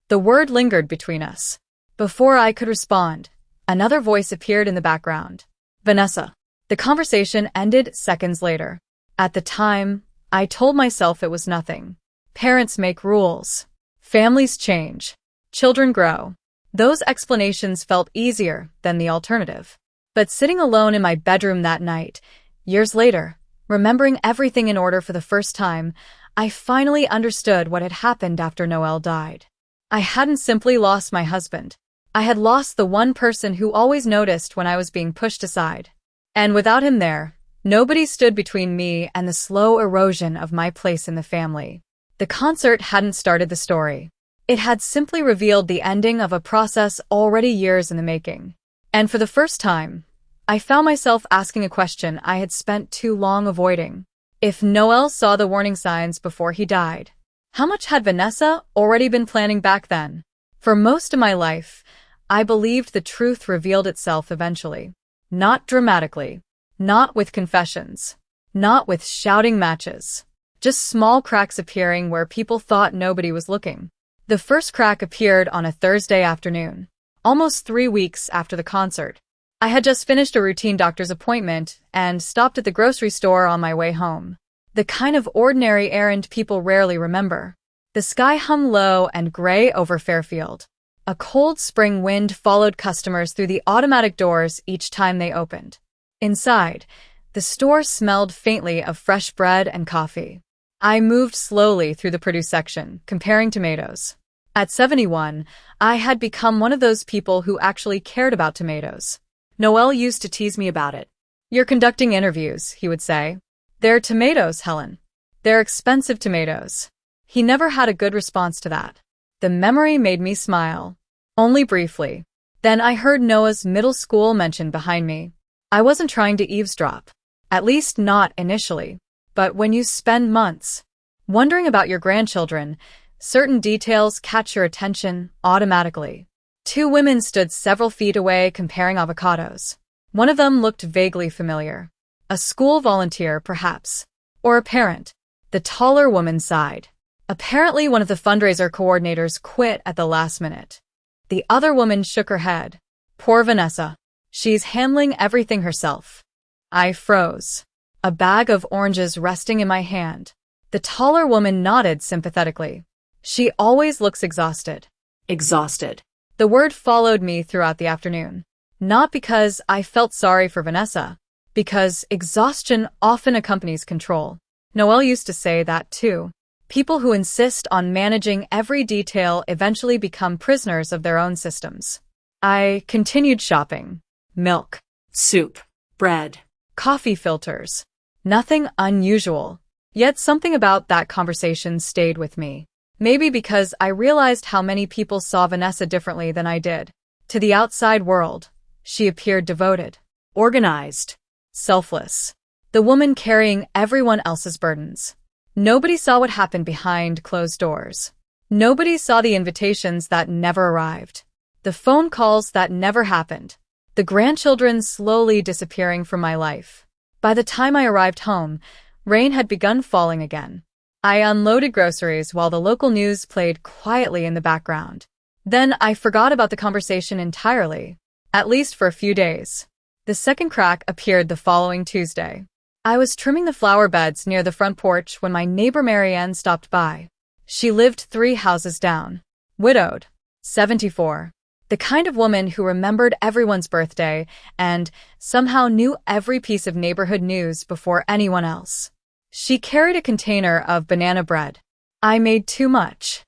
The word lingered between us. Before I could respond, another voice appeared in the background. Vanessa. The conversation ended seconds later. At the time, I told myself it was nothing. Parents make rules. Families change. Children grow. Those explanations felt easier than the alternative. But sitting alone in my bedroom that night, years later, remembering everything in order for the first time, I finally understood what had happened after Noel died. I hadn't simply lost my husband. I had lost the one person who always noticed when I was being pushed aside. And without him there, nobody stood between me and the slow erosion of my place in the family. The concert hadn't started the story. It had simply revealed the ending of a process already years in the making. And for the first time, I found myself asking a question I had spent too long avoiding. If Noel saw the warning signs before he died, how much had Vanessa already been planning back then? For most of my life, I believed the truth revealed itself eventually. Not dramatically. Not with confessions. Not with shouting matches. Just small cracks appearing where people thought nobody was looking. The first crack appeared on a Thursday afternoon, almost 3 weeks after the concert. I had just finished a routine doctor's appointment and stopped at the grocery store on my way home. The kind of ordinary errand people rarely remember. The sky hung low and gray over Fairfield. A cold spring wind followed customers through the automatic doors each time they opened. Inside, the store smelled faintly of fresh bread and coffee. I moved slowly through the produce section, comparing tomatoes. At 71, I had become one of those people who actually cared about tomatoes. Noel used to tease me about it. "You're conducting interviews," he would say. "They're tomatoes, Helen. They're expensive tomatoes." He never had a good response to that. The memory made me smile. Only briefly. Then I heard Noah's middle school mentioned behind me. I wasn't trying to eavesdrop. At least not initially. But when you spend months wondering about your grandchildren, certain details catch your attention automatically. 2 women stood several feet away comparing avocados. One of them looked vaguely familiar. A school volunteer, perhaps. Or a parent. The taller woman sighed. Apparently one of the fundraiser coordinators quit at the last minute. The other woman shook her head. "Poor Vanessa. She's handling everything herself." I froze. A bag of oranges resting in my hand. The taller woman nodded sympathetically. "She always looks exhausted." Exhausted. The word followed me throughout the afternoon. Not because I felt sorry for Vanessa, because exhaustion often accompanies control. Noel used to say that too. People who insist on managing every detail eventually become prisoners of their own systems. I continued shopping. Milk. Soup. Bread. Coffee filters. Nothing unusual. Yet something about that conversation stayed with me. Maybe because I realized how many people saw Vanessa differently than I did. To the outside world, she appeared devoted, organized, selfless. The woman carrying everyone else's burdens. Nobody saw what happened behind closed doors. Nobody saw the invitations that never arrived. The phone calls that never happened. The grandchildren slowly disappearing from my life. By the time I arrived home, rain had begun falling again. I unloaded groceries while the local news played quietly in the background. Then I forgot about the conversation entirely, at least for a few days. The second crack appeared the following Tuesday. I was trimming the flower beds near the front porch when my neighbor Marianne stopped by. She lived 3 houses down. Widowed. 74. The kind of woman who remembered everyone's birthday and somehow knew every piece of neighborhood news before anyone else. She carried a container of banana bread. I made too much.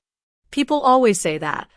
People always say that.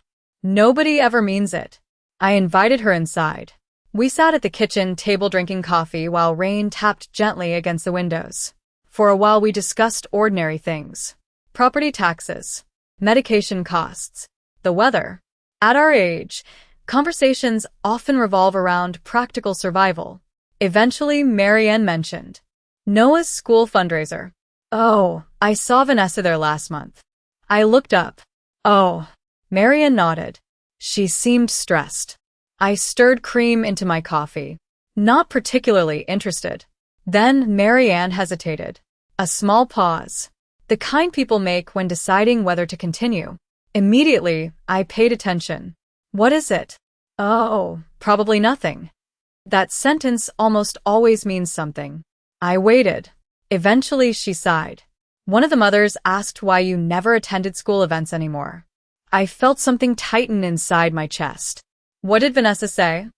Nobody ever means it. I invited her inside. We sat at the kitchen table drinking coffee while rain tapped gently against the windows. For a while we discussed ordinary things. Property taxes, medication costs, the weather. At our age, conversations often revolve around practical survival. Eventually, Marianne mentioned Noah's school fundraiser. "Oh, I saw Vanessa there last month." I looked up. Oh. Marianne nodded. She seemed stressed. I stirred cream into my coffee. Not particularly interested. Then Marianne hesitated. A small pause. The kind people make when deciding whether to continue. Immediately, I paid attention. What is it? Oh, probably nothing. That sentence almost always means something. I waited. Eventually, she sighed. One of the mothers asked why you never attended school events anymore. I felt something tighten inside my chest. What did Vanessa say?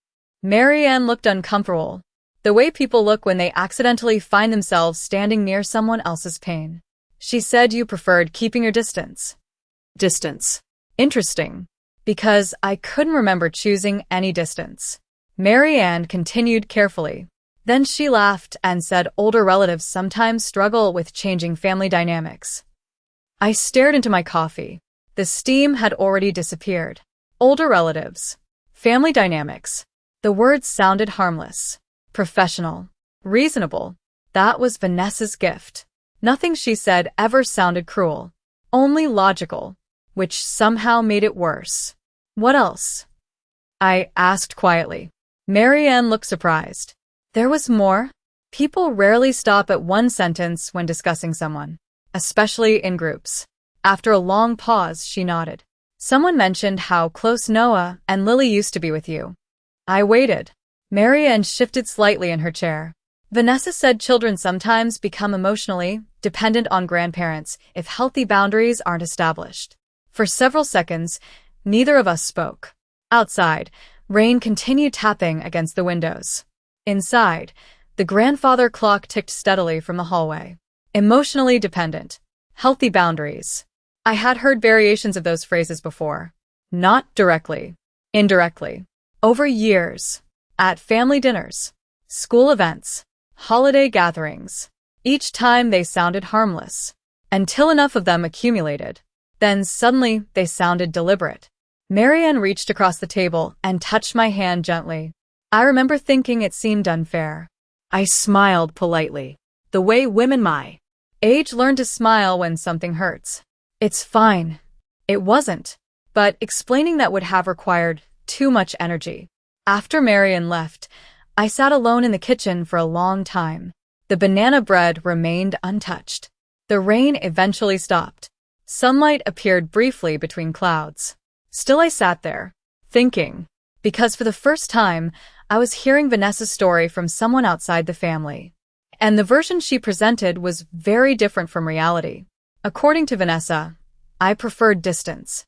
Marianne looked uncomfortable, the way people look when they accidentally find themselves standing near someone else's pain. She said you preferred keeping your distance. Distance. Interesting, because I couldn't remember choosing any distance. Marianne continued carefully. Then she laughed and said older relatives sometimes struggle with changing family dynamics. I stared into my coffee. The steam had already disappeared. Older relatives. Family dynamics. The words sounded harmless. Professional. Reasonable. That was Vanessa's gift. Nothing she said ever sounded cruel. Only logical, which somehow made it worse. What else? I asked quietly. Marianne looked surprised. There was more? People rarely stop at one sentence when discussing someone, especially in groups. After a long pause, she nodded. Someone mentioned how close Noah and Lily used to be with you. I waited. Marianne shifted slightly in her chair. Vanessa said children sometimes become emotionally dependent on grandparents if healthy boundaries aren't established. For several seconds, neither of us spoke. Outside, rain continued tapping against the windows. Inside, the grandfather clock ticked steadily from the hallway. Emotionally dependent. Healthy boundaries. I had heard variations of those phrases before. Not directly. Indirectly. Over years. At family dinners. School events. Holiday gatherings. Each time they sounded harmless. Until enough of them accumulated. Then suddenly they sounded deliberate. Marianne reached across the table and touched my hand gently. I remember thinking it seemed unfair. I smiled politely. The way women my age learn to smile when something hurts. It's fine. It wasn't. But explaining that would have required too much energy. After Marianne left, I sat alone in the kitchen for a long time. The banana bread remained untouched. The rain eventually stopped. Sunlight appeared briefly between clouds. Still I sat there, thinking, because for the first time, I was hearing Vanessa's story from someone outside the family. And the version she presented was very different from reality. According to Vanessa, I preferred distance.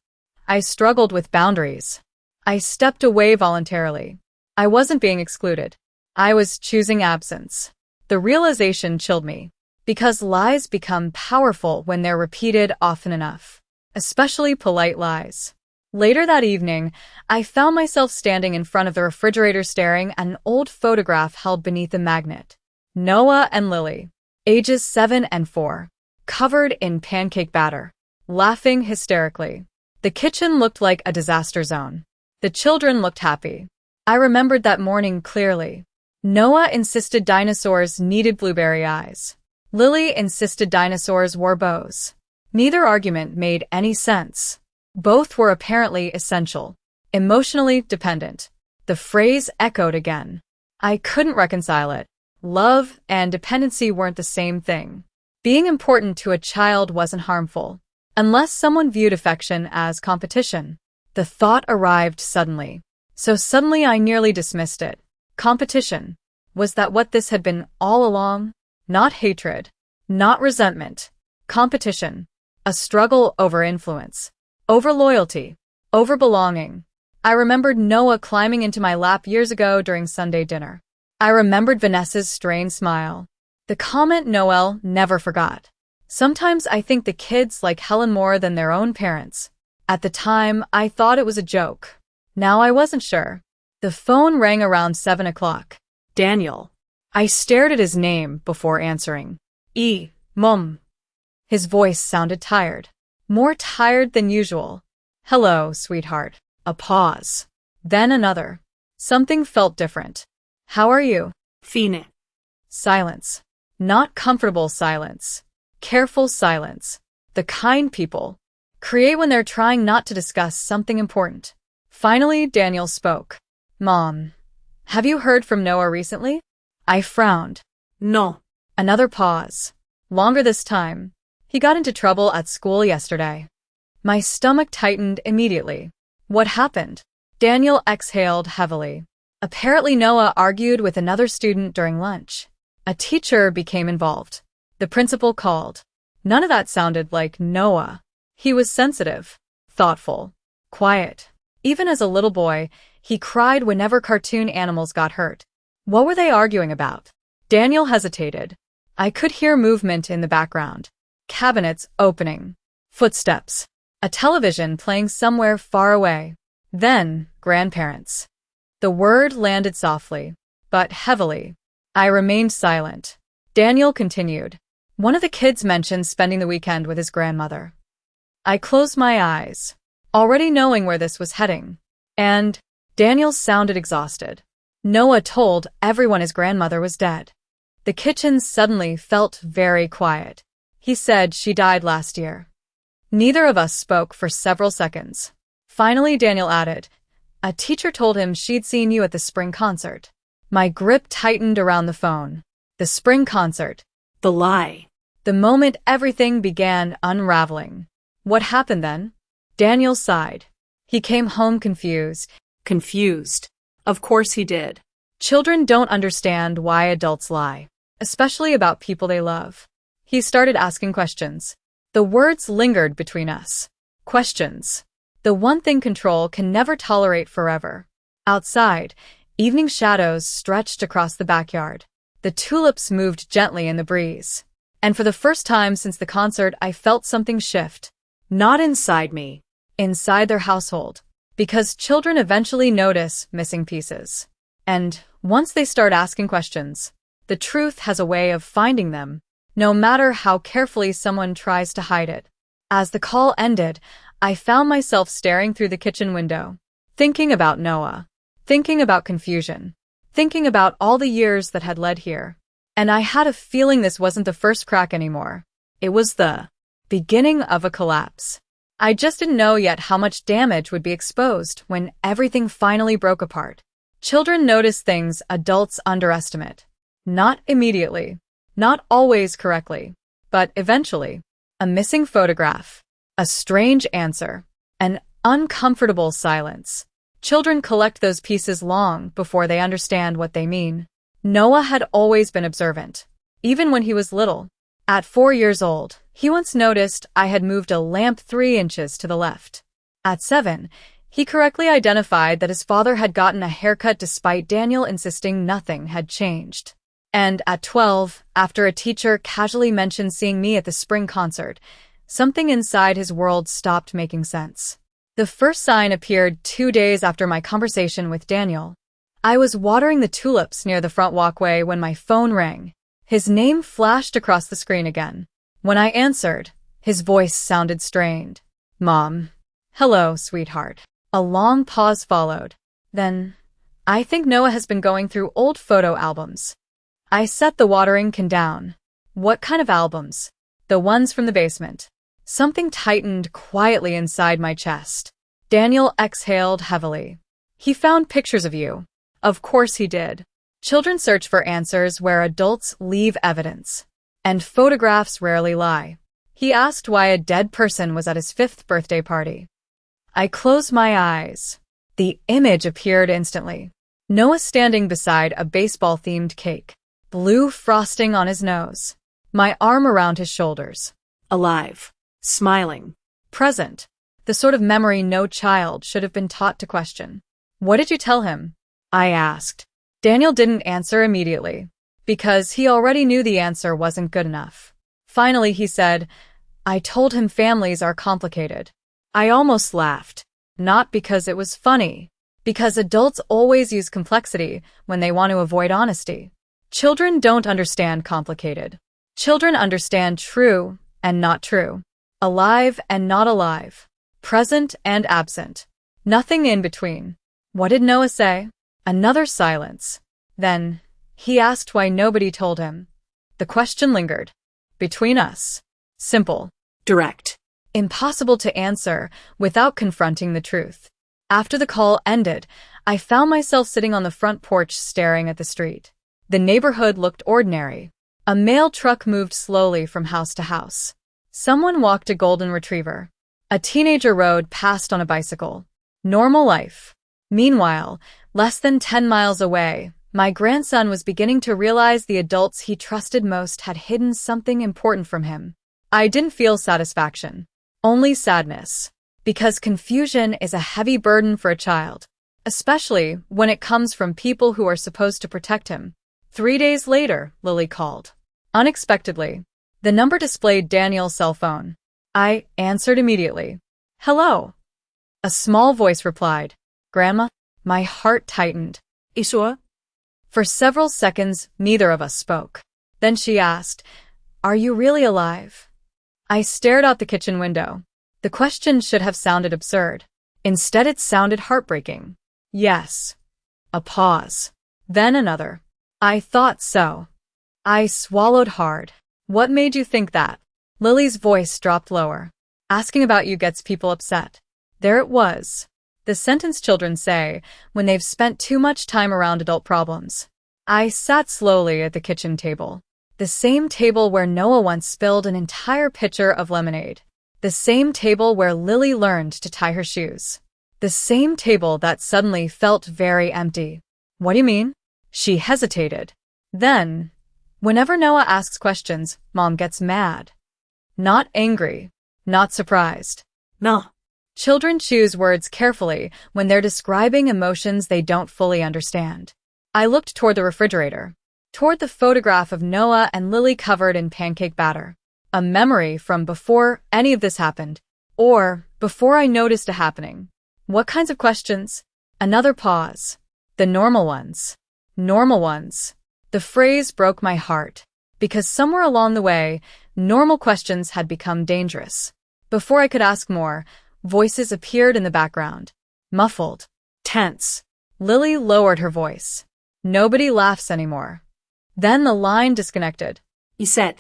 I struggled with boundaries. I stepped away voluntarily. I wasn't being excluded. I was choosing absence. The realization chilled me, because lies become powerful when they're repeated often enough, especially polite lies. Later that evening, I found myself standing in front of the refrigerator staring at an old photograph held beneath a magnet. Noah and Lily, ages 7 and 4, covered in pancake batter, laughing hysterically. The kitchen looked like a disaster zone. The children looked happy. I remembered that morning clearly. Noah insisted dinosaurs needed blueberry eyes. Lily insisted dinosaurs wore bows. Neither argument made any sense. Both were apparently essential. Emotionally dependent. The phrase echoed again. I couldn't reconcile it. Love and dependency weren't the same thing. Being important to a child wasn't harmful, unless someone viewed affection as competition. The thought arrived suddenly. So suddenly I nearly dismissed it. Competition. Was that what this had been all along? Not hatred. Not resentment. Competition. A struggle over influence. Over loyalty. Over belonging. I remembered Noah climbing into my lap years ago during Sunday dinner. I remembered Vanessa's strained smile. The comment Noelle never forgot. Sometimes I think the kids like Helen more than their own parents. At the time, I thought it was a joke. Now I wasn't sure. The phone rang around 7 o'clock. Daniel. I stared at his name before answering. Mom. His voice sounded tired. More tired than usual. Hello, sweetheart. A pause. Then another. Something felt different. How are you? Fine. Silence. Not comfortable silence. Careful silence. The kind people Create when they're trying not to discuss something important. Finally, Daniel spoke. Mom, have you heard from Noah recently? I frowned. No. Another pause. Longer this time. He got into trouble at school yesterday. My stomach tightened immediately. What happened? Daniel exhaled heavily. Apparently Noah argued with another student during lunch. A teacher became involved. The principal called. None of that sounded like Noah. He was sensitive, thoughtful, quiet. Even as a little boy, he cried whenever cartoon animals got hurt. What were they arguing about? Daniel hesitated. I could hear movement in the background. Cabinets opening. Footsteps. A television playing somewhere far away. Then, grandparents. The word landed softly, but heavily. I remained silent. Daniel continued. One of the kids mentioned spending the weekend with his grandmother. I closed my eyes, already knowing where this was heading. And Daniel sounded exhausted. Noah told everyone his grandmother was dead. The kitchen suddenly felt very quiet. He said she died last year. Neither of us spoke for several seconds. Finally, Daniel added, a teacher told him she'd seen you at the spring concert. My grip tightened around the phone. The spring concert. The lie. The moment everything began unraveling. What happened then? Daniel sighed. He came home confused. Confused. Of course he did. Children don't understand why adults lie, especially about people they love. He started asking questions. The words lingered between us. Questions. The one thing control can never tolerate forever. Outside, evening shadows stretched across the backyard. The tulips moved gently in the breeze. And for the first time since the concert, I felt something shift. Not inside me. Inside their household. Because children eventually notice missing pieces. And once they start asking questions, the truth has a way of finding them, no matter how carefully someone tries to hide it. As the call ended, I found myself staring through the kitchen window, thinking about Noah, thinking about confusion, thinking about all the years that had led here. And I had a feeling this wasn't the first crack anymore. It was the beginning of a collapse. I just didn't know yet how much damage would be exposed when everything finally broke apart. Children notice things adults underestimate. Not immediately, not always correctly, but eventually. A missing photograph, a strange answer, an uncomfortable silence. Children collect those pieces long before they understand what they mean. Noah had always been observant, even when he was little. At 4 years old, he once noticed I had moved a lamp 3 inches to the left. At 7, he correctly identified that his father had gotten a haircut despite Daniel insisting nothing had changed. And at 12, after a teacher casually mentioned seeing me at the spring concert, something inside his world stopped making sense. The first sign appeared 2 days after my conversation with Daniel. I was watering the tulips near the front walkway when my phone rang. His name flashed across the screen again. When I answered, his voice sounded strained. Mom. Hello, sweetheart. A long pause followed. Then, I think Noah has been going through old photo albums. I set the watering can down. What kind of albums? The ones from the basement. Something tightened quietly inside my chest. Daniel exhaled heavily. He found pictures of you. Of course he did. Children search for answers where adults leave evidence. And photographs rarely lie. He asked why a dead person was at his 5th birthday party. I closed my eyes. The image appeared instantly. Noah standing beside a baseball-themed cake. Blue frosting on his nose. My arm around his shoulders. Alive. Smiling. Present. The sort of memory no child should have been taught to question. What did you tell him? I asked. Daniel didn't answer immediately, because he already knew the answer wasn't good enough. Finally, he said, I told him families are complicated. I almost laughed. Not because it was funny, because adults always use complexity when they want to avoid honesty. Children don't understand complicated. Children understand true and not true, alive and not alive, present and absent, nothing in between. What did Noah say? Another silence. Then, he asked why nobody told him. The question lingered. Between us. Simple. Direct. impossible to answer without confronting the truth. After the call ended, I found myself sitting on the front porch staring at the street. The neighborhood looked ordinary. A mail truck moved slowly from house to house. Someone walked a golden retriever. A teenager rode past on a bicycle. Normal life. Meanwhile, less than 10 miles away, my grandson was beginning to realize the adults he trusted most had hidden something important from him. I didn't feel satisfaction, only sadness, because confusion is a heavy burden for a child, especially when it comes from people who are supposed to protect him. 3 days later, Lily called. Unexpectedly, the number displayed Daniel's cell phone. I answered immediately. "Hello." A small voice replied. "Grandma?" My heart tightened. Isua? For several seconds, neither of us spoke. Then she asked, "Are you really alive?" I stared out the kitchen window. The question should have sounded absurd. Instead, it sounded heartbreaking. "Yes." A pause. Then another. "I thought so." I swallowed hard. "What made you think that?" Lily's voice dropped lower. "Asking about you gets people upset." There it was. The sentence children say when they've spent too much time around adult problems. I sat slowly at the kitchen table. The same table where Noah once spilled an entire pitcher of lemonade. The same table where Lily learned to tie her shoes. The same table that suddenly felt very empty. "What do you mean?" She hesitated. Then, whenever Noah asks questions, Mom gets mad. Not angry, not surprised. No. Children choose words carefully when they're describing emotions they don't fully understand. I looked toward the refrigerator, toward the photograph of Noah and Lily covered in pancake batter. A memory from before any of this happened, or before I noticed it happening. What kinds of questions? Another pause. The normal ones. Normal ones. The phrase broke my heart, because somewhere along the way, normal questions had become dangerous. Before I could ask more, voices appeared in the background. Muffled. Tense. Lily lowered her voice. "Nobody laughs anymore." Then the line disconnected. Iset.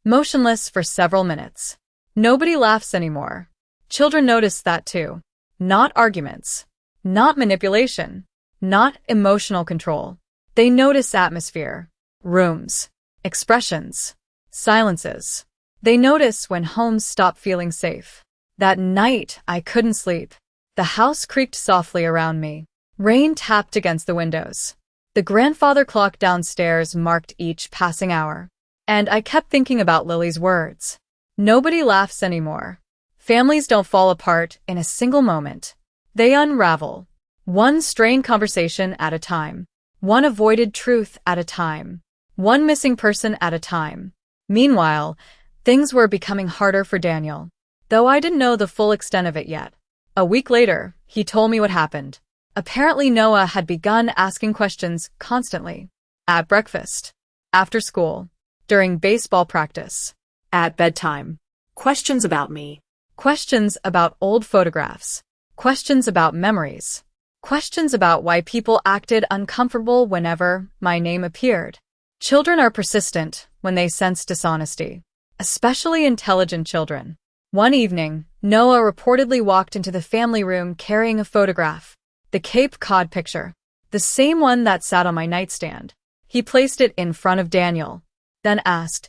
Motionless for several minutes. Nobody laughs anymore. Children noticed that too. Not arguments. Not manipulation. Not emotional control. They notice atmosphere. Rooms. Expressions. Silences. They notice when homes stop feeling safe. That night, I couldn't sleep. The house creaked softly around me. Rain tapped against the windows. The grandfather clock downstairs marked each passing hour. And I kept thinking about Lily's words. Nobody laughs anymore. Families don't fall apart in a single moment. They unravel. One strained conversation at a time. One avoided truth at a time. One missing person at a time. Meanwhile, things were becoming harder for Daniel. Though I didn't know the full extent of it yet. A week later, he told me what happened. Apparently Noah had begun asking questions constantly. At breakfast. After school. During baseball practice. At bedtime. Questions about me. Questions about old photographs. Questions about memories. Questions about why people acted uncomfortable whenever my name appeared. Children are persistent when they sense dishonesty. Especially intelligent children. One evening, Noah reportedly walked into the family room carrying a photograph. The Cape Cod picture. The same one that sat on my nightstand. He placed it in front of Daniel. Then asked,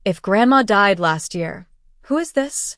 "If Grandma died last year, who is this?"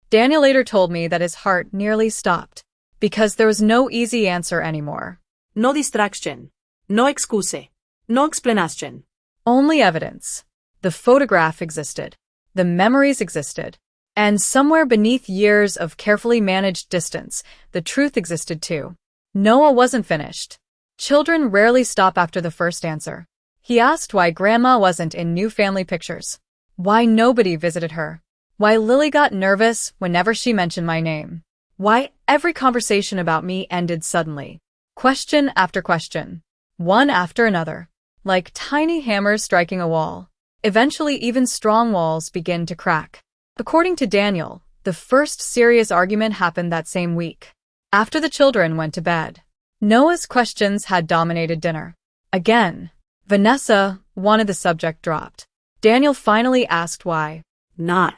Daniel later told me that his heart nearly stopped. Because there was no easy answer anymore. No distraction. No excuse. No explanation. Only evidence. The photograph existed. The memories existed. And somewhere beneath years of carefully managed distance, the truth existed too. Noah wasn't finished. Children rarely stop after the first answer. He asked why Grandma wasn't in new family pictures. Why nobody visited her. Why Lily got nervous whenever she mentioned my name. Why every conversation about me ended suddenly. Question after question. One after another. Like tiny hammers striking a wall. Eventually even strong walls begin to crack. According to Daniel, the first serious argument happened that same week. After the children went to bed. Noah's questions had dominated dinner. Again, Vanessa wanted the subject dropped. Daniel finally asked why. Not.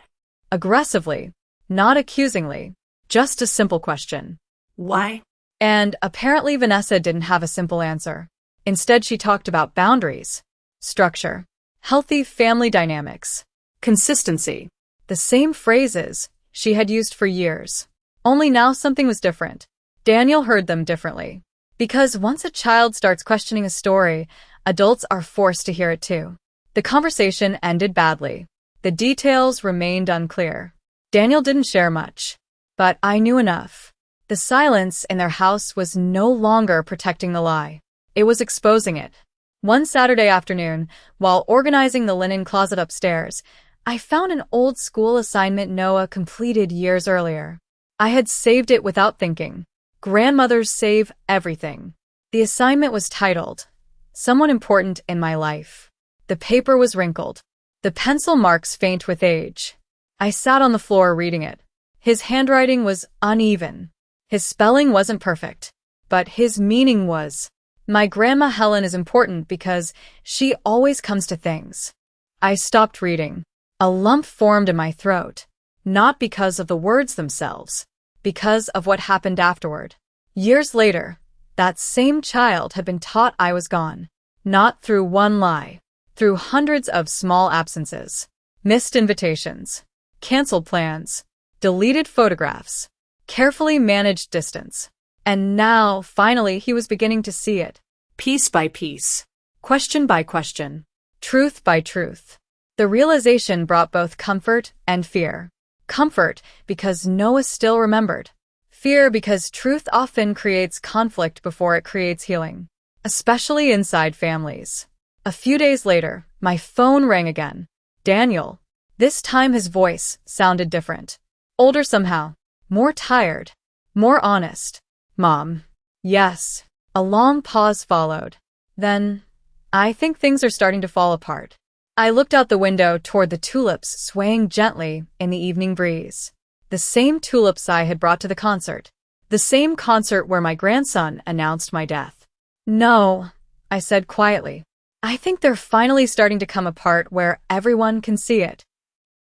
Aggressively. Not accusingly, just a simple question. Why? And apparently Vanessa didn't have a simple answer. Instead, she talked about boundaries, structure, healthy family dynamics, Consistency. the same phrases she had used for years. Only now something was different. Daniel heard them differently. Because once a child starts questioning a story, adults are forced to hear it too. The conversation ended badly. The details remained unclear. Daniel didn't share much, but I knew enough. The silence in their house was no longer protecting the lie. It was exposing it. One Saturday afternoon, while organizing the linen closet upstairs, I found an old school assignment Noah completed years earlier. I had saved it without thinking. Grandmothers save everything. The assignment was titled, Someone Important in My Life. The paper was wrinkled, the pencil marks faint with age. I sat on the floor reading it. His handwriting was uneven. His spelling wasn't perfect, but his meaning was. My grandma Helen is important because she always comes to things. I stopped reading. A lump formed in my throat, not because of the words themselves, because of what happened afterward. Years later, that same child had been taught I was gone, not through one lie, through hundreds of small absences, missed invitations, canceled plans, deleted photographs, carefully managed distance. And now, finally, he was beginning to see it. Piece by piece. Question by question. Truth by truth. The realization brought both comfort and fear. Comfort because Noah still remembered. Fear because truth often creates conflict before it creates healing, especially inside families. A few days later, my phone rang again. Daniel. This time his voice sounded different. Older somehow. More tired. More honest. Mom. Yes. A long pause followed. Then, I think things are starting to fall apart. I looked out the window toward the tulips swaying gently in the evening breeze. The same tulips I had brought to the concert. The same concert where my grandson announced my death. No, I said quietly. I think they're finally starting to come apart where everyone can see it.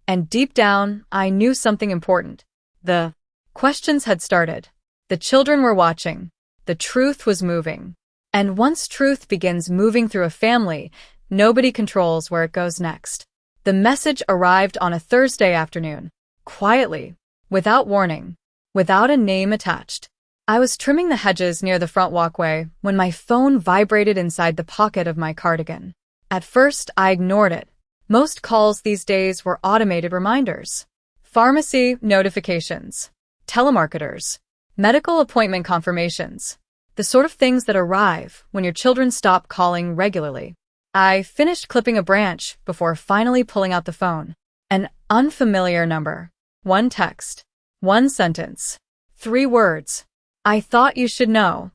And deep down, I knew something important. The questions had started. The children were watching. The truth was moving. And once truth begins moving through a family, nobody controls where it goes next. The message arrived on a Thursday afternoon, quietly, without warning, without a name attached. I was trimming the hedges near the front walkway when my phone vibrated inside the pocket of my cardigan. At first, I ignored it. Most calls these days were automated reminders. Pharmacy notifications, telemarketers, medical appointment confirmations, the sort of things that arrive when your children stop calling regularly. I finished clipping a branch before finally pulling out the phone. An unfamiliar number. One text. One sentence. 3 words. I thought you should know.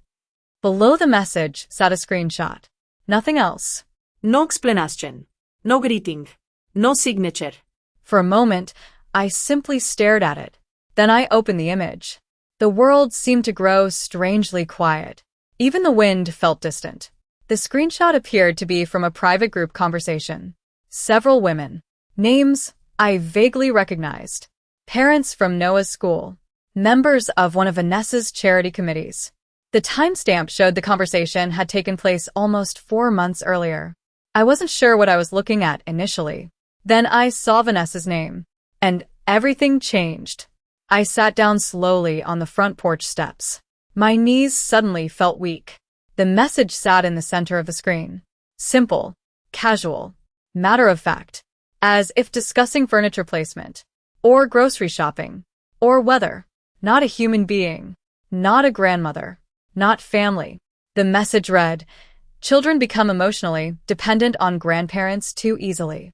Below the message sat a screenshot. Nothing else. No explanation. No greeting. No signature. For a moment, I simply stared at it. Then I opened the image. The world seemed to grow strangely quiet. Even the wind felt distant. The screenshot appeared to be from a private group conversation. Several women. Names I vaguely recognized. Parents from Noah's school. Members of one of Vanessa's charity committees. The timestamp showed the conversation had taken place almost 4 months earlier. I wasn't sure what I was looking at initially. Then I saw Vanessa's name. And everything changed. I sat down slowly on the front porch steps. My knees suddenly felt weak. The message sat in the center of the screen. Simple, casual, matter of fact, as if discussing furniture placement, or grocery shopping, or weather. Not a human being, not a grandmother, not family. The message read, children become emotionally dependent on grandparents too easily.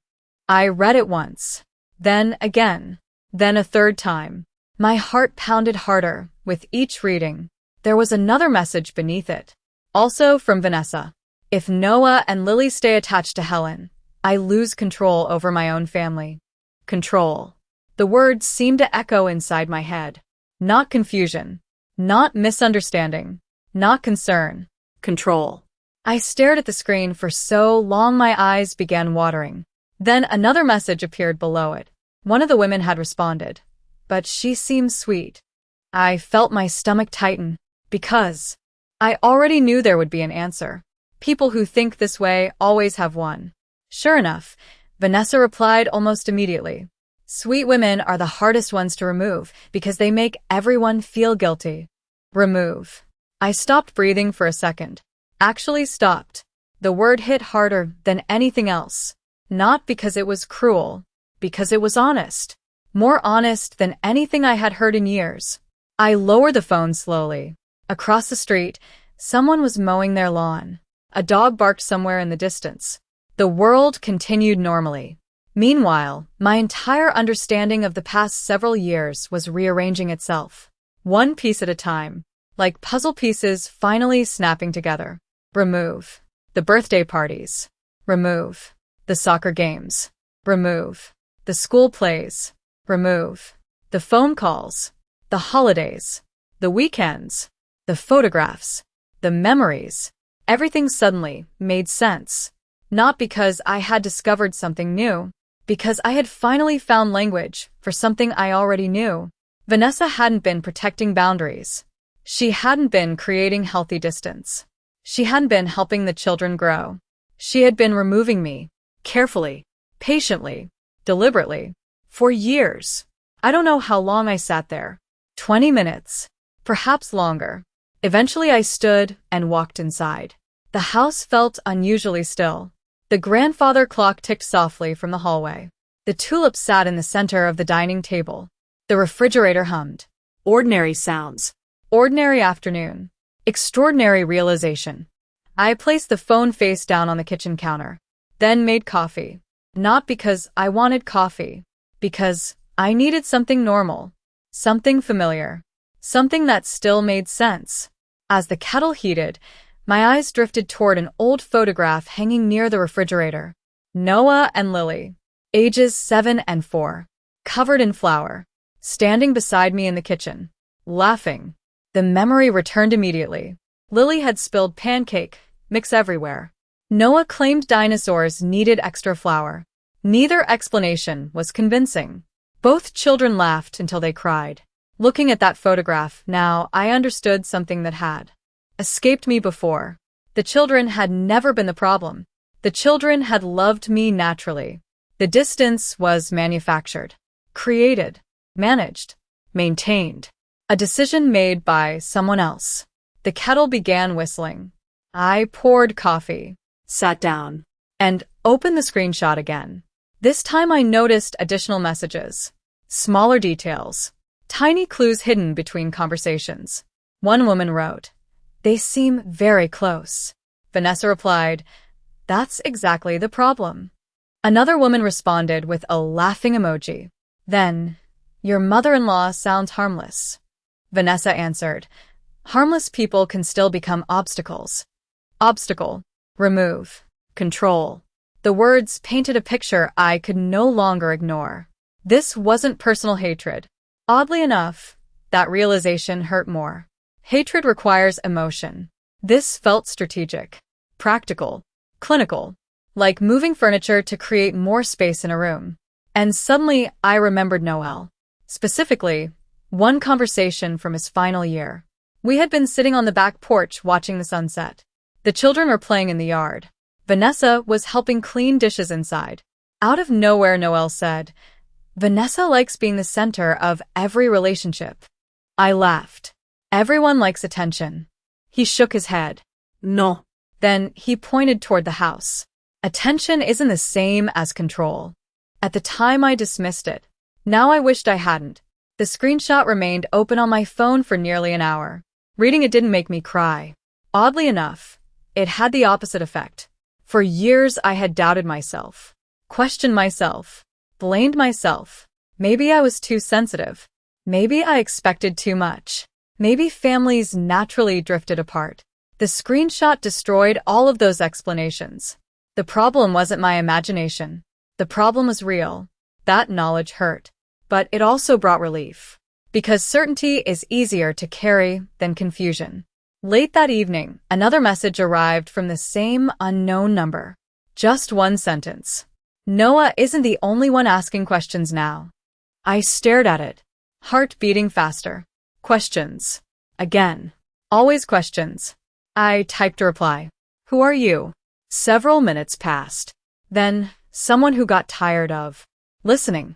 I read it once, then again, then a third time. My heart pounded harder with each reading. There was another message beneath it. Also from Vanessa. If Noah and Lily stay attached to Helen, I lose control over my own family. Control. The words seemed to echo inside my head. Not confusion. Not misunderstanding. Not concern. Control. I stared at the screen for so long my eyes began watering. Then another message appeared below it. One of the women had responded. but she seemed sweet. I felt my stomach tighten, because I already knew there would be an answer. People who think this way always have one. Sure enough, Vanessa replied almost immediately. Sweet women are the hardest ones to remove because they make everyone feel guilty. Remove. I stopped breathing for a second. Actually stopped. The word hit harder than anything else. Not because it was cruel, because it was honest. More honest than anything I had heard in years. I lowered the phone slowly. Across the street, someone was mowing their lawn. A dog barked somewhere in the distance. The world continued normally. Meanwhile, my entire understanding of the past several years was rearranging itself. One piece at a time, like puzzle pieces finally snapping together. Remove. The birthday parties. Remove. The soccer games. Remove. The school plays. Remove. The phone calls. The holidays. The weekends. The photographs. The memories. Everything suddenly made sense. Not because I had discovered something new, because I had finally found language for something I already knew. Vanessa hadn't been protecting boundaries. She hadn't been creating healthy distance. She hadn't been helping the children grow. She had been removing me, carefully, patiently, deliberately, for years. I don't know how long I sat there. 20 minutes. Perhaps longer. Eventually I stood and walked inside. The house felt unusually still. The grandfather clock ticked softly from the hallway. The tulips sat in the center of the dining table. The refrigerator hummed. Ordinary sounds. Ordinary afternoon. Extraordinary realization. I placed the phone face down on the kitchen counter, then made coffee. Not because I wanted coffee, because I needed something normal, something familiar, something that still made sense. As the kettle heated, my eyes drifted toward an old photograph hanging near the refrigerator. Noah and Lily, ages 7 and 4, covered in flour, standing beside me in the kitchen, laughing. The memory returned immediately. Lily had spilled pancake mix everywhere. Noah claimed dinosaurs needed extra flour. Neither explanation was convincing. Both children laughed until they cried. Looking at that photograph now, I understood something that had escaped me before. The children had never been the problem. The children had loved me naturally. The distance was manufactured, created, managed, maintained. A decision made by someone else. The kettle began whistling. I poured coffee, Sat down. and opened the screenshot again. This time I noticed additional messages, smaller details, tiny clues hidden between conversations. One woman wrote, "They seem very close." Vanessa replied, "That's exactly the problem." Another woman responded with a laughing emoji. Then, "Your mother-in-law sounds harmless." Vanessa answered, "Harmless people can still become obstacles." Obstacle. Remove. Control. The words painted a picture I could no longer ignore. This wasn't personal hatred. Oddly enough, that realization hurt more. Hatred requires emotion. This felt strategic, practical, clinical, like moving furniture to create more space in a room. And suddenly I remembered Noel. Specifically, one conversation from his final year. We had been sitting on the back porch watching the sunset. The children were playing in the yard. Vanessa was helping clean dishes inside. Out of nowhere, Noel said, "Vanessa likes being the center of every relationship." I laughed. Everyone likes attention. He shook his head. No. Then he pointed toward the house. Attention isn't the same as control. At the time I dismissed it. Now I wished I hadn't. The screenshot remained open on my phone for nearly an hour. Reading it didn't make me cry. Oddly enough, it had the opposite effect. For years I had doubted myself, questioned myself, blamed myself. Maybe I was too sensitive. Maybe I expected too much. Maybe families naturally drifted apart. The screenshot destroyed all of those explanations. The problem wasn't my imagination. The problem was real. That knowledge hurt. But it also brought relief. Because certainty is easier to carry than confusion. Late that evening, another message arrived from the same unknown number. Just one sentence. "Noah isn't the only one asking questions now." I stared at it. Heart beating faster. Questions. Again. Always questions. I typed a reply. Who are you? Several minutes passed. Then, someone who got tired of listening.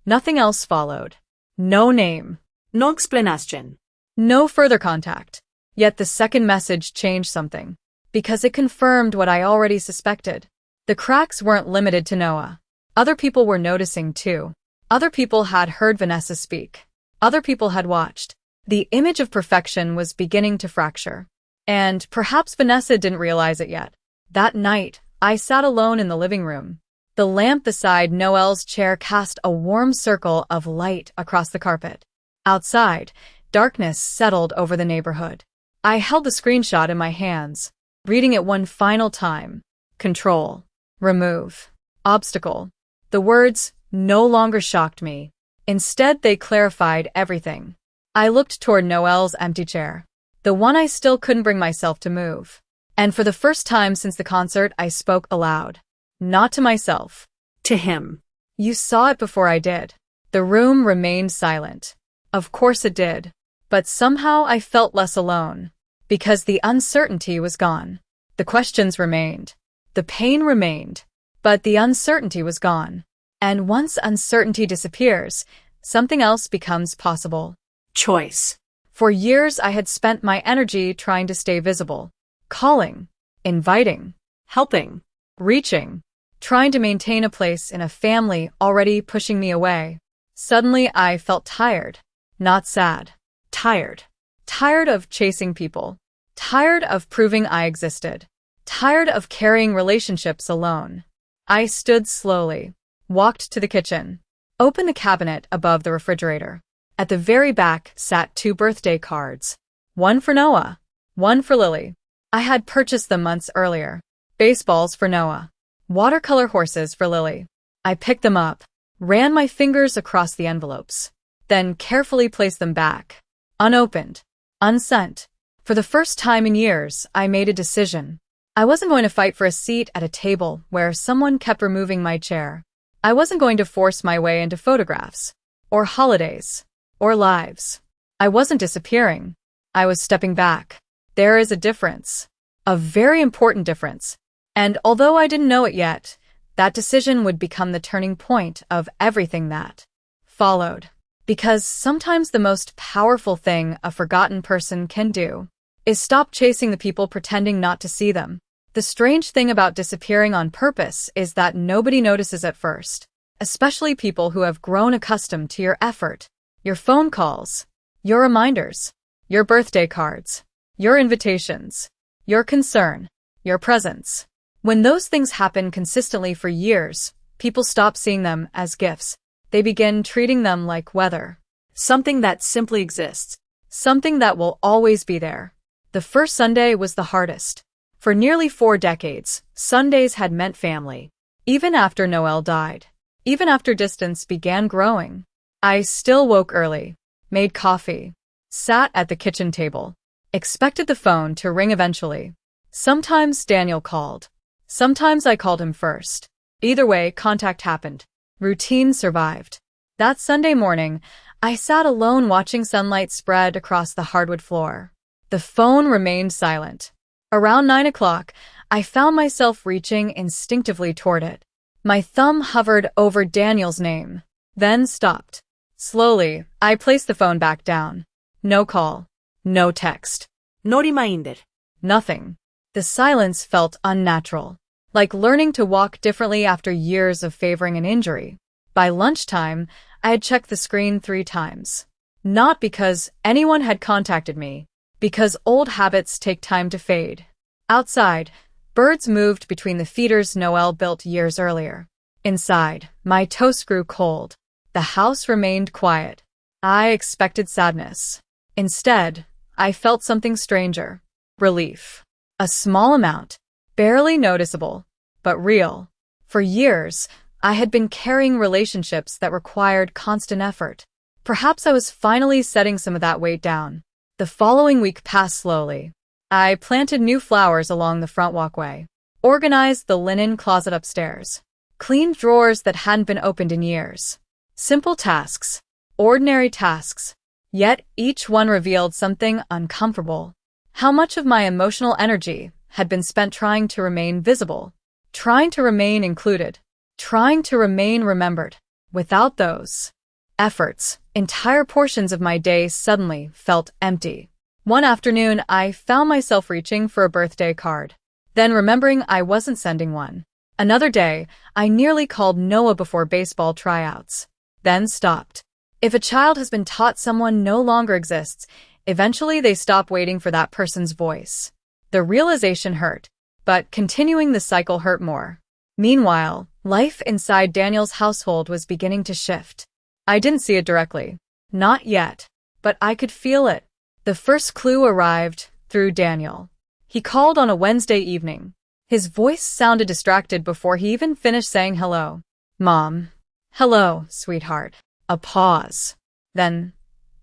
Nothing else followed. No name. No explanation. No further contact. Yet the second message changed something. Because it confirmed what I already suspected. The cracks weren't limited to Noah. Other people were noticing too. Other people had heard Vanessa speak. Other people had watched. The image of perfection was beginning to fracture. And perhaps Vanessa didn't realize it yet. That night, I sat alone in the living room. The lamp beside Noelle's chair cast a warm circle of light across the carpet. Outside, darkness settled over the neighborhood. I held the screenshot in my hands, reading it one final time. Control. Remove. Obstacle. The words no longer shocked me. Instead, they clarified everything. I looked toward Noelle's empty chair, the one I still couldn't bring myself to move. And for the first time since the concert, I spoke aloud. Not to myself. To him. You saw it before I did. The room remained silent. Of course it did. But somehow I felt less alone. Because the uncertainty was gone. The questions remained. The pain remained. But the uncertainty was gone. And once uncertainty disappears, something else becomes possible. Choice. For years I had spent my energy trying to stay visible. Calling. Inviting. Helping. Reaching. Trying to maintain a place in a family already pushing me away. Suddenly I felt tired. Not sad. Tired. Tired of chasing people. Tired of proving I existed. Tired of carrying relationships alone. I stood slowly. Walked to the kitchen. Opened the cabinet above the refrigerator. At the very back sat 2 birthday cards. One for Noah. One for Lily. I had purchased them months earlier. Baseballs for Noah. Watercolor horses for Lily. I picked them up. Ran my fingers across the envelopes. Then carefully placed them back. Unopened. Unsent. For the first time in years, I made a decision. I wasn't going to fight for a seat at a table where someone kept removing my chair. I wasn't going to force my way into photographs. Or holidays. Or lives. I wasn't disappearing. I was stepping back. There is a difference. A very important difference. And although I didn't know it yet, that decision would become the turning point of everything that followed. Because sometimes the most powerful thing a forgotten person can do is stop chasing the people pretending not to see them. The strange thing about disappearing on purpose is that nobody notices at first, especially people who have grown accustomed to your effort, your phone calls, your reminders, your birthday cards, your invitations, your concern, your presence. When those things happen consistently for years, people stop seeing them as gifts. They begin treating them like weather. Something that simply exists. Something that will always be there. The first Sunday was the hardest. For nearly 4 decades, Sundays had meant family. Even after Noelle died. Even after distance began growing. I still woke early. Made coffee. Sat at the kitchen table. Expected the phone to ring eventually. Sometimes Daniel called. Sometimes I called him first. Either way, contact happened. Routine survived. That Sunday morning, I sat alone watching sunlight spread across the hardwood floor. The phone remained silent. Around 9 o'clock, I found myself reaching instinctively toward it. My thumb hovered over Daniel's name, then stopped. Slowly, I placed the phone back down. No call. No text. No reminder. Nothing. The silence felt unnatural, like learning to walk differently after years of favoring an injury. By lunchtime, I had checked the screen 3 times. Not because anyone had contacted me, because old habits take time to fade. Outside, birds moved between the feeders Noelle built years earlier. Inside, my toast grew cold. The house remained quiet. I expected sadness. Instead, I felt something stranger. Relief. A small amount. Barely noticeable. But real. For years, I had been carrying relationships that required constant effort. Perhaps I was finally setting some of that weight down. The following week passed slowly. I planted new flowers along the front walkway. Organized the linen closet upstairs. Cleaned drawers that hadn't been opened in years. Simple tasks. ordinary tasks. Yet each one revealed something uncomfortable. How much of my emotional energy had been spent trying to remain visible, trying to remain included, trying to remain remembered. Without those efforts, entire portions of my day suddenly felt empty. One afternoon, I found myself reaching for a birthday card, then remembering I wasn't sending one. Another day, I nearly called Noah before baseball tryouts, then stopped. If a child has been taught someone no longer exists, eventually they stop waiting for that person's voice. The realization hurt, but continuing the cycle hurt more. Meanwhile, life inside Daniel's household was beginning to shift. I didn't see it directly. Not yet. But I could feel it. The first clue arrived through Daniel. He called on a Wednesday evening. His voice sounded distracted before he even finished saying hello. Mom. Hello, sweetheart. A pause. Then,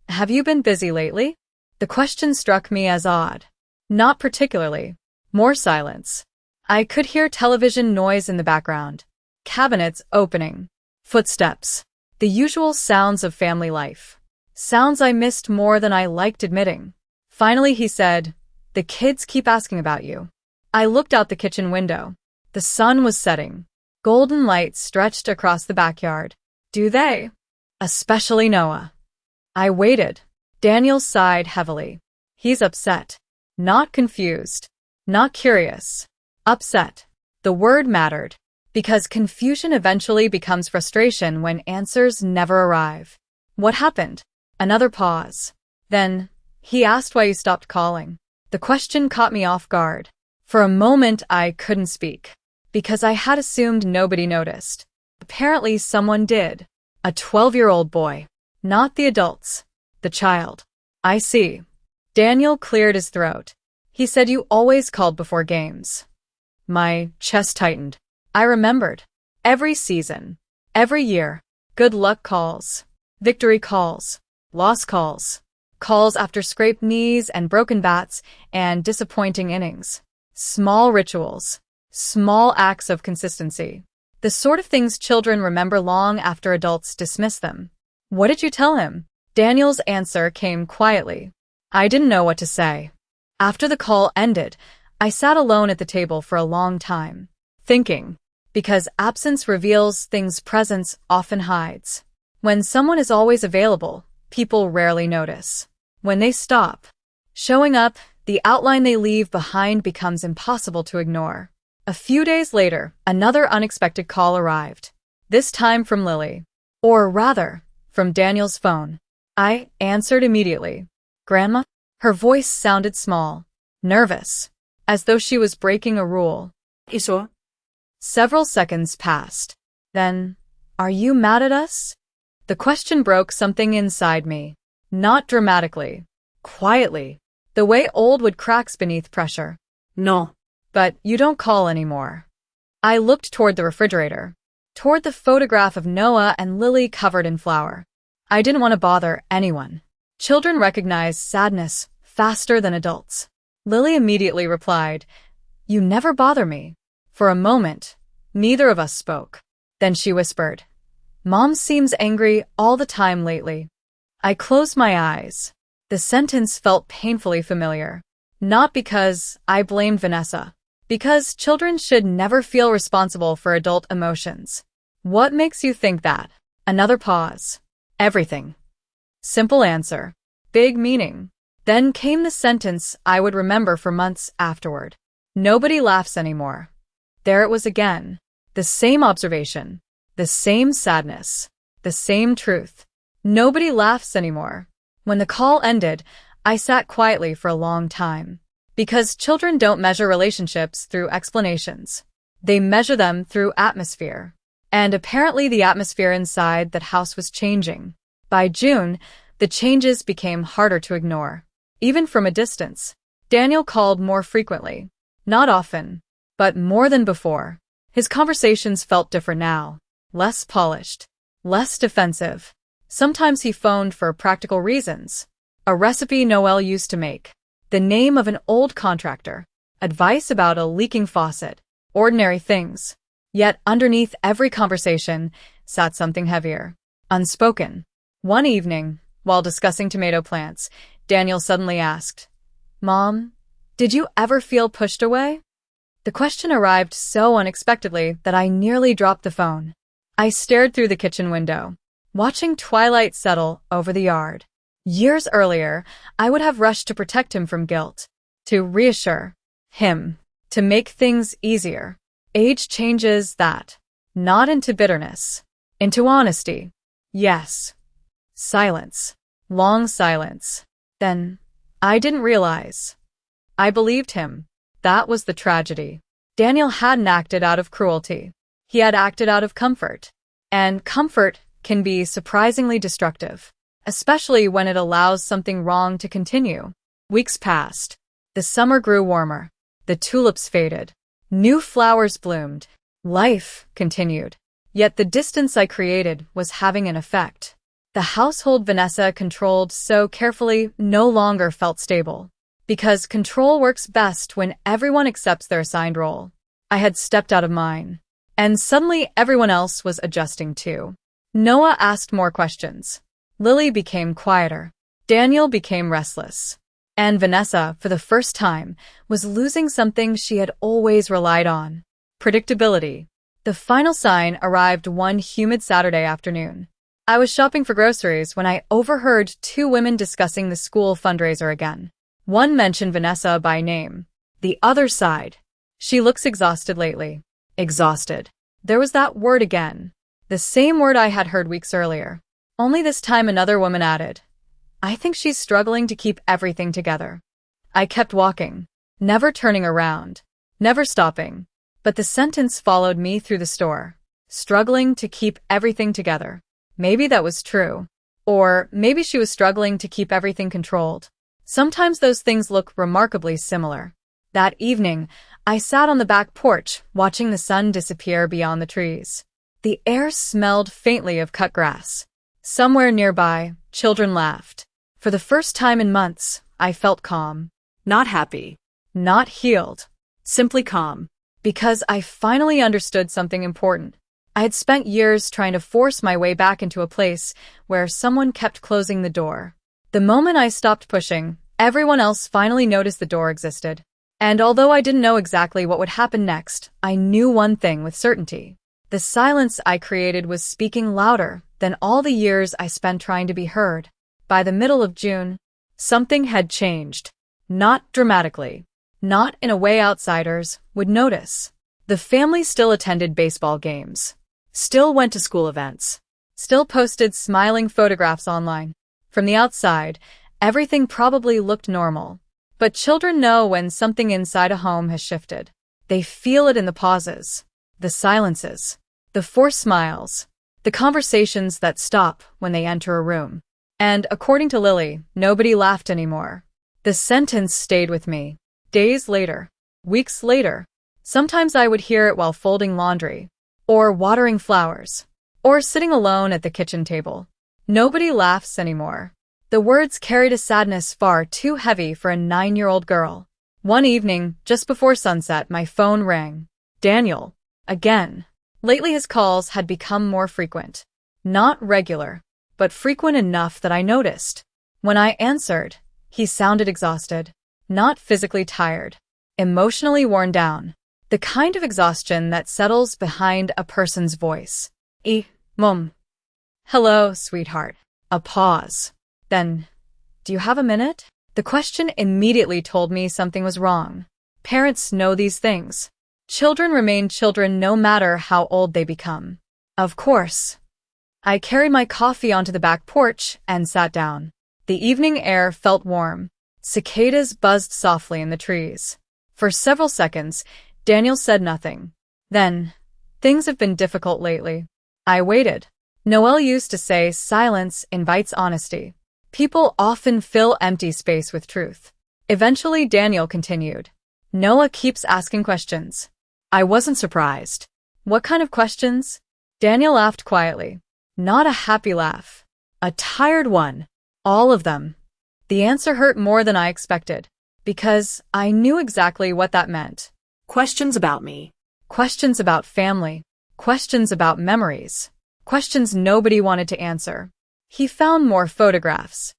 have you been busy lately? The question struck me as odd. Not particularly. More silence. I could hear television noise in the background. Cabinets opening. Footsteps. The usual sounds of family life. Sounds I missed more than I liked admitting. Finally he said, "The kids keep asking about you." I looked out the kitchen window. The sun was setting. Golden light stretched across the backyard. Do they? Especially Noah. I waited. Daniel sighed heavily. He's upset. Not confused. Not curious. Upset. The word mattered. Because confusion eventually becomes frustration when answers never arrive. What happened? Another pause. Then, he asked why you stopped calling. The question caught me off guard. For a moment, I couldn't speak. Because I had assumed nobody noticed. Apparently someone did. A 12-year-old boy. Not the adults. The child. I see. Daniel cleared his throat. He said you always called before games. My chest tightened. I remembered. Every season. Every year. Good luck calls. Victory calls. Loss calls. Calls after scraped knees and broken bats and disappointing innings. Small rituals. Small acts of consistency. The sort of things children remember long after adults dismiss them. What did you tell him? Daniel's answer came quietly. I didn't know what to say. After the call ended, I sat alone at the table for a long time, thinking. Because absence reveals things presence often hides. When someone is always available, people rarely notice. When they stop showing up, the outline they leave behind becomes impossible to ignore. A few days later, another unexpected call arrived. This time from Lily. Or rather, from Daniel's phone. I answered immediately. Grandma? Her voice sounded small, nervous, as though she was breaking a rule. Iso? Several seconds passed. Then, are you mad at us? The question broke something inside me. Not dramatically. Quietly. The way old wood cracks beneath pressure. No. But you don't call anymore. I looked toward the refrigerator. Toward the photograph of Noah and Lily covered in flour. I didn't want to bother anyone. Children recognize sadness faster than adults. Lily immediately replied, "You never bother me." For a moment, neither of us spoke. Then she whispered, "Mom seems angry all the time lately." I closed my eyes. The sentence felt painfully familiar. Not because I blamed Vanessa. Because children should never feel responsible for adult emotions. What makes you think that? Another pause. Everything. Simple answer. Big meaning. Then came the sentence I would remember for months afterward. Nobody laughs anymore. There it was again. The same observation. The same sadness. The same truth. Nobody laughs anymore. When the call ended, I sat quietly for a long time. Because children don't measure relationships through explanations. They measure them through atmosphere. And apparently the atmosphere inside that house was changing. By June, the changes became harder to ignore. Even from a distance. Daniel called more frequently. Not often, but more than before. His conversations felt different now. Less polished. Less defensive. Sometimes he phoned for practical reasons. A recipe Noelle used to make. The name of an old contractor. Advice about a leaking faucet. Ordinary things. Yet underneath every conversation sat something heavier. Unspoken. One evening, while discussing tomato plants, Daniel suddenly asked, "Mom, did you ever feel pushed away?" The question arrived so unexpectedly that I nearly dropped the phone. I stared through the kitchen window, watching twilight settle over the yard. Years earlier, I would have rushed to protect him from guilt, to reassure him, to make things easier. Age changes that. Not into bitterness. Into honesty. Yes. Silence. Long silence. Then, I didn't realize. I believed him. That was the tragedy. Daniel hadn't acted out of cruelty. He had acted out of comfort. And comfort can be surprisingly destructive, especially when it allows something wrong to continue. Weeks passed. The summer grew warmer. The tulips faded. New flowers bloomed. Life continued. Yet the distance I created was having an effect. The household Vanessa controlled so carefully no longer felt stable. Because control works best when everyone accepts their assigned role. I had stepped out of mine. And suddenly everyone else was adjusting too. Noah asked more questions. Lily became quieter. Daniel became restless. And Vanessa, for the first time, was losing something she had always relied on. Predictability. The final sign arrived one humid Saturday afternoon. I was shopping for groceries when I overheard two women discussing the school fundraiser again. One mentioned Vanessa by name. The other sighed. "She looks exhausted lately." Exhausted. There was that word again. The same word I had heard weeks earlier. Only this time another woman added, "I think she's struggling to keep everything together." I kept walking, never turning around, never stopping. But the sentence followed me through the store. Struggling to keep everything together. Maybe that was true. Or maybe she was struggling to keep everything controlled. Sometimes those things look remarkably similar. That evening, I sat on the back porch, watching the sun disappear beyond the trees. The air smelled faintly of cut grass. Somewhere nearby, children laughed. For the first time in months, I felt calm. Not happy. Not healed. Simply calm. Because I finally understood something important. I had spent years trying to force my way back into a place where someone kept closing the door. The moment I stopped pushing, everyone else finally noticed the door existed. And although I didn't know exactly what would happen next, I knew one thing with certainty. The silence I created was speaking louder than all the years I spent trying to be heard. By the middle of June, something had changed. Not dramatically. Not in a way outsiders would notice. The family still attended baseball games. Still went to school events. Still posted smiling photographs online. From the outside, everything probably looked normal. But children know when something inside a home has shifted. They feel it in the pauses, the silences, the forced smiles, the conversations that stop when they enter a room. And according to Lily, nobody laughed anymore. The sentence stayed with me. Days later, weeks later, sometimes I would hear it while folding laundry, or watering flowers, or sitting alone at the kitchen table. Nobody laughs anymore. The words carried a sadness far too heavy for a 9-year-old girl. One evening, just before sunset, my phone rang. Daniel. Again. Lately his calls had become more frequent. Not regular, but frequent enough that I noticed. When I answered, he sounded exhausted. Not physically tired. Emotionally worn down. The kind of exhaustion that settles behind a person's voice. Mom. Hello, sweetheart. A pause. Then, do you have a minute? The question immediately told me something was wrong. Parents know these things. Children remain children no matter how old they become. Of course. I carried my coffee onto the back porch and sat down. The evening air felt warm. Cicadas buzzed softly in the trees. For several seconds, Daniel said nothing. Then, things have been difficult lately. I waited. Noelle used to say silence invites honesty. People often fill empty space with truth. Eventually, Daniel continued. Noah keeps asking questions. I wasn't surprised. What kind of questions? Daniel laughed quietly. Not a happy laugh. A tired one. All of them. The answer hurt more than I expected, because I knew exactly what that meant. Questions about me. Questions about family. Questions about memories. Questions nobody wanted to answer. He found more photographs.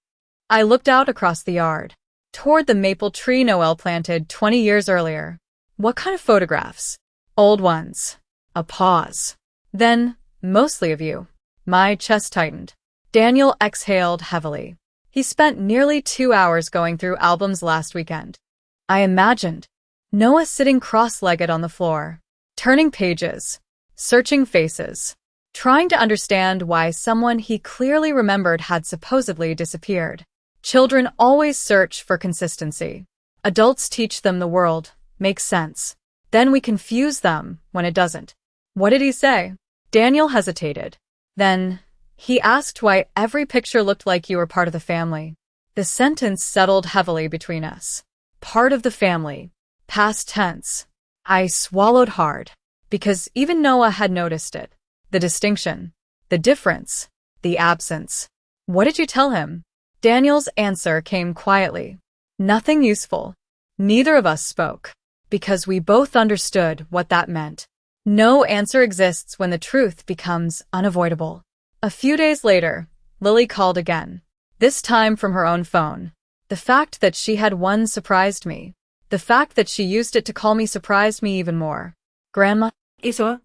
I looked out across the yard, toward the maple tree Noel planted 20 years earlier. What kind of photographs? Old ones. A pause. Then, mostly of you. My chest tightened. Daniel exhaled heavily. He spent nearly 2 hours going through albums last weekend. I imagined Noah sitting cross-legged on the floor, turning pages, searching faces, trying to understand why someone he clearly remembered had supposedly disappeared. Children always search for consistency. Adults teach them the world makes sense. Then we confuse them when it doesn't. What did he say? Daniel hesitated. Then, he asked why every picture looked like you were part of the family. The sentence settled heavily between us. Part of the family. Past tense. I swallowed hard, because even Noah had noticed it. The distinction. The difference. The absence. What did you tell him? Daniel's answer came quietly. Nothing useful. Neither of us spoke, because we both understood what that meant. No answer exists when the truth becomes unavoidable. A few days later, Lily called again, this time from her own phone. The fact that she had one surprised me. The fact that she used it to call me surprised me even more. Grandma? Eso?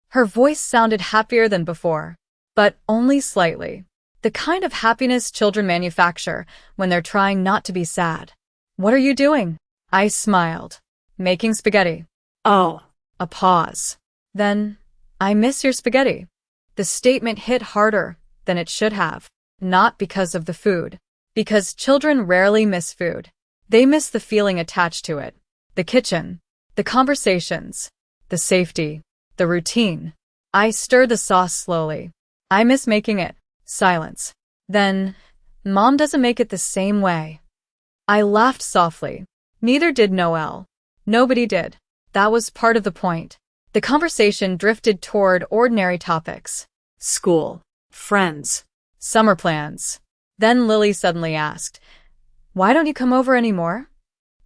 Her voice sounded happier than before, but only slightly. The kind of happiness children manufacture when they're trying not to be sad. What are you doing? I smiled. Making spaghetti. Oh. A pause. Then, I miss your spaghetti. The statement hit harder than it should have. Not because of the food. Because children rarely miss food. They miss the feeling attached to it. The kitchen. The conversations. The safety. The routine. I stirred the sauce slowly. I miss making it. Silence. Then, Mom doesn't make it the same way. I laughed softly. Neither did Noel. Nobody did. That was part of the point. The conversation drifted toward ordinary topics. School. Friends. Summer plans. Then Lily suddenly asked, why don't you come over anymore?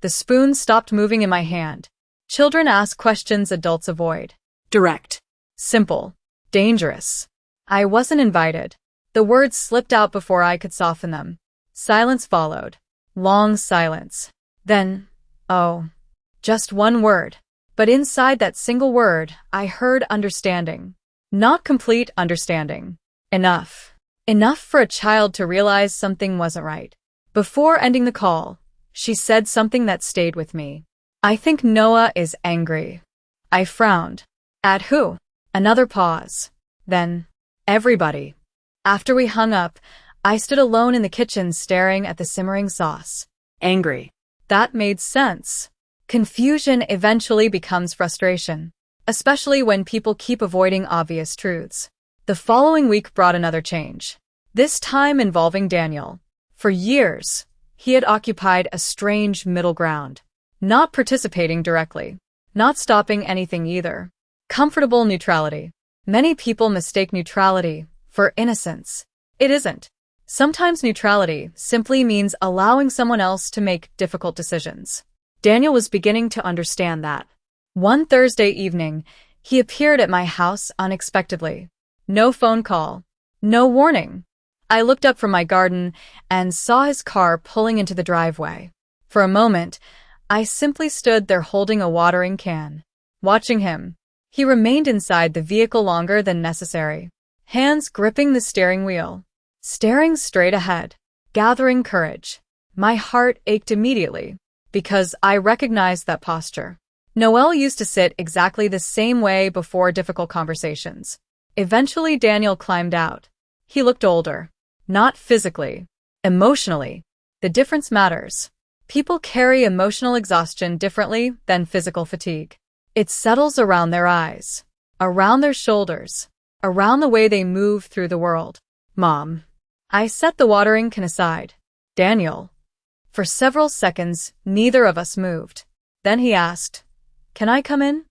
The spoon stopped moving in my hand. Children ask questions adults avoid. Direct. Simple. Dangerous. I wasn't invited. The words slipped out before I could soften them. Silence followed. Long silence. Then, oh, just one word. But inside that single word, I heard understanding. Not complete understanding. Enough. Enough for a child to realize something wasn't right. Before ending the call, she said something that stayed with me. I think Noah is angry. I frowned. At who? Another pause. Then, everybody. After we hung up, I stood alone in the kitchen staring at the simmering sauce. Angry. That made sense. Confusion eventually becomes frustration, especially when people keep avoiding obvious truths. The following week brought another change, this time involving Daniel. For years, he had occupied a strange middle ground, not participating directly, not stopping anything either. Comfortable neutrality. Many people mistake neutrality for innocence. It isn't. Sometimes neutrality simply means allowing someone else to make difficult decisions. Daniel was beginning to understand that. One Thursday evening, he appeared at my house unexpectedly. No phone call. No warning. I looked up from my garden and saw his car pulling into the driveway. For a moment, I simply stood there holding a watering can, watching him. He remained inside the vehicle longer than necessary, hands gripping the steering wheel, staring straight ahead, gathering courage. My heart ached immediately, because I recognized that posture. Noel used to sit exactly the same way before difficult conversations. Eventually, Daniel climbed out. He looked older. Not physically. Emotionally. The difference matters. People carry emotional exhaustion differently than physical fatigue. It settles around their eyes, around their shoulders, around the way they move through the world. Mom. I set the watering can aside. Daniel. For several seconds, neither of us moved. Then he asked, can I come in?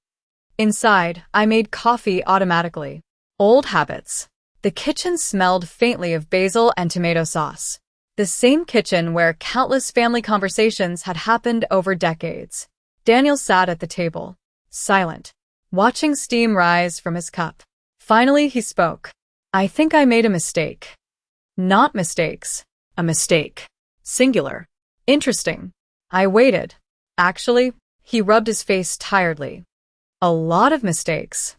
Inside, I made coffee automatically. Old habits. The kitchen smelled faintly of basil and tomato sauce. The same kitchen where countless family conversations had happened over decades. Daniel sat at the table, silent, watching steam rise from his cup. Finally, he spoke. I think I made a mistake. Not mistakes. A mistake. Singular. Interesting. I waited. Actually, he rubbed his face tiredly. A lot of mistakes.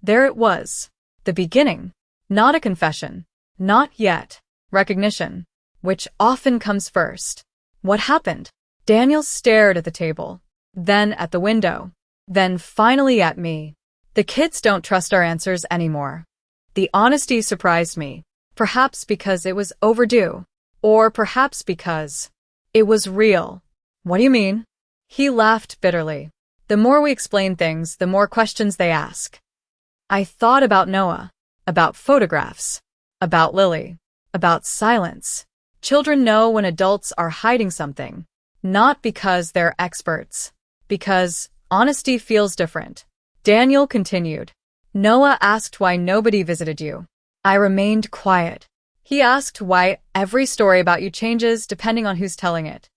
There it was. The beginning. Not a confession. Not yet. Recognition. Which often comes first. What happened? Daniel stared at the table, then at the window, then finally at me. The kids don't trust our answers anymore. The honesty surprised me, perhaps because it was overdue, or perhaps because it was real. What do you mean? He laughed bitterly. The more we explain things, the more questions they ask. I thought about Noah, about photographs, about Lily, about silence. Children know when adults are hiding something, not because they're experts, because honesty feels different. Daniel continued. Noah asked why nobody visited you. I remained quiet. He asked why every story about you changes depending on who's telling it.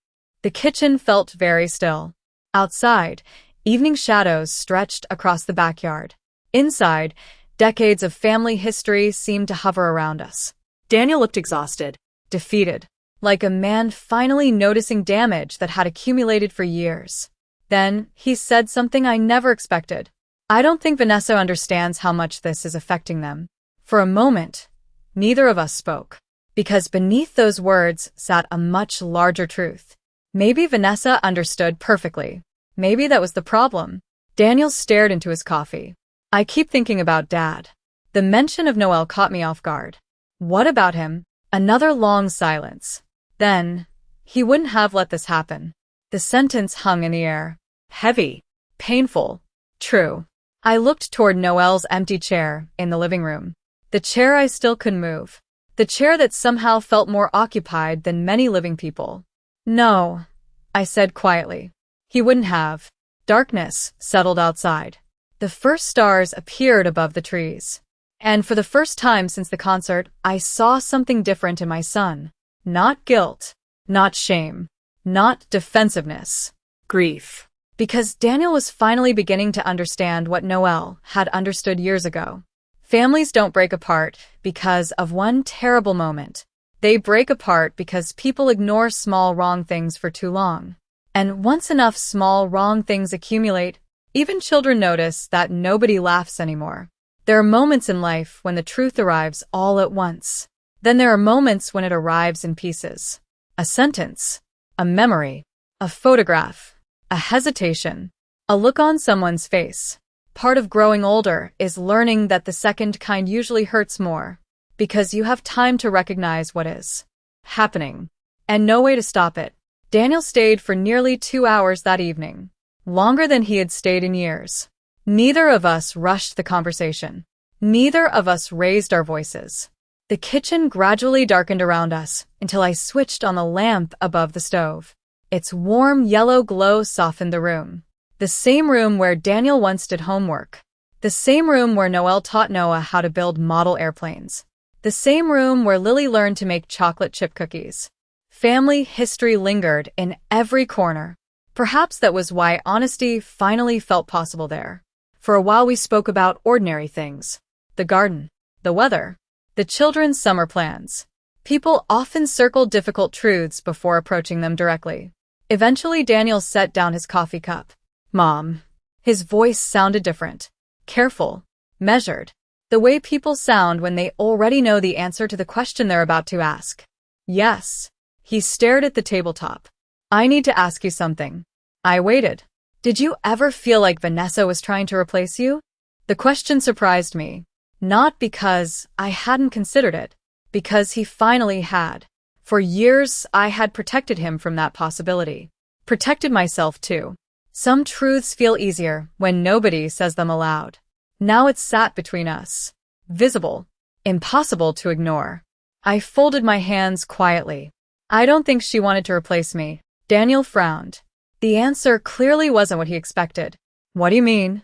The kitchen felt very still. Outside, evening shadows stretched across the backyard. Inside, decades of family history seemed to hover around us. Daniel looked exhausted. Defeated, like a man finally noticing damage that had accumulated for years. Then, he said something I never expected. I don't think Vanessa understands how much this is affecting them. For a moment, neither of us spoke, because beneath those words sat a much larger truth. Maybe Vanessa understood perfectly. Maybe that was the problem. Daniel stared into his coffee. I keep thinking about Dad. The mention of Noel caught me off guard. What about him? Another long silence. Then, he wouldn't have let this happen. The sentence hung in the air. Heavy. Painful. True. I looked toward Noel's empty chair in the living room. The chair I still couldn't move. The chair that somehow felt more occupied than many living people. No, I said quietly. He wouldn't have. Darkness settled outside. The first stars appeared above the trees. And for the first time since the concert, I saw something different in my son. Not guilt, not shame, not defensiveness. Grief. Because Daniel was finally beginning to understand what Noel had understood years ago. Families don't break apart because of one terrible moment. They break apart because people ignore small wrong things for too long. And once enough small wrong things accumulate, even children notice that nobody laughs anymore. There are moments in life when the truth arrives all at once. Then there are moments when it arrives in pieces. A sentence, a memory, a photograph, a hesitation, a look on someone's face. Part of growing older is learning that the second kind usually hurts more, because you have time to recognize what is happening, and no way to stop it. Daniel stayed for nearly 2 hours that evening, longer than he had stayed in years. Neither of us rushed the conversation. Neither of us raised our voices. The kitchen gradually darkened around us until I switched on the lamp above the stove. Its warm yellow glow softened the room. The same room where Daniel once did homework. The same room where Noel taught Noah how to build model airplanes. The same room where Lily learned to make chocolate chip cookies. Family history lingered in every corner. Perhaps that was why honesty finally felt possible there. For a while we spoke about ordinary things. The garden, the weather, the children's summer plans. People often circle difficult truths before approaching them directly. Eventually Daniel set down his coffee cup. Mom. His voice sounded different. Careful. Measured. The way people sound when they already know the answer to the question they're about to ask. Yes. He stared at the tabletop. I need to ask you something. I waited. Did you ever feel like Vanessa was trying to replace you? The question surprised me. Not because I hadn't considered it, because he finally had. For years, I had protected him from that possibility. Protected myself too. Some truths feel easier when nobody says them aloud. Now it's sat between us. Visible. Impossible to ignore. I folded my hands quietly. I don't think she wanted to replace me. Daniel frowned. The answer clearly wasn't what he expected. What do you mean?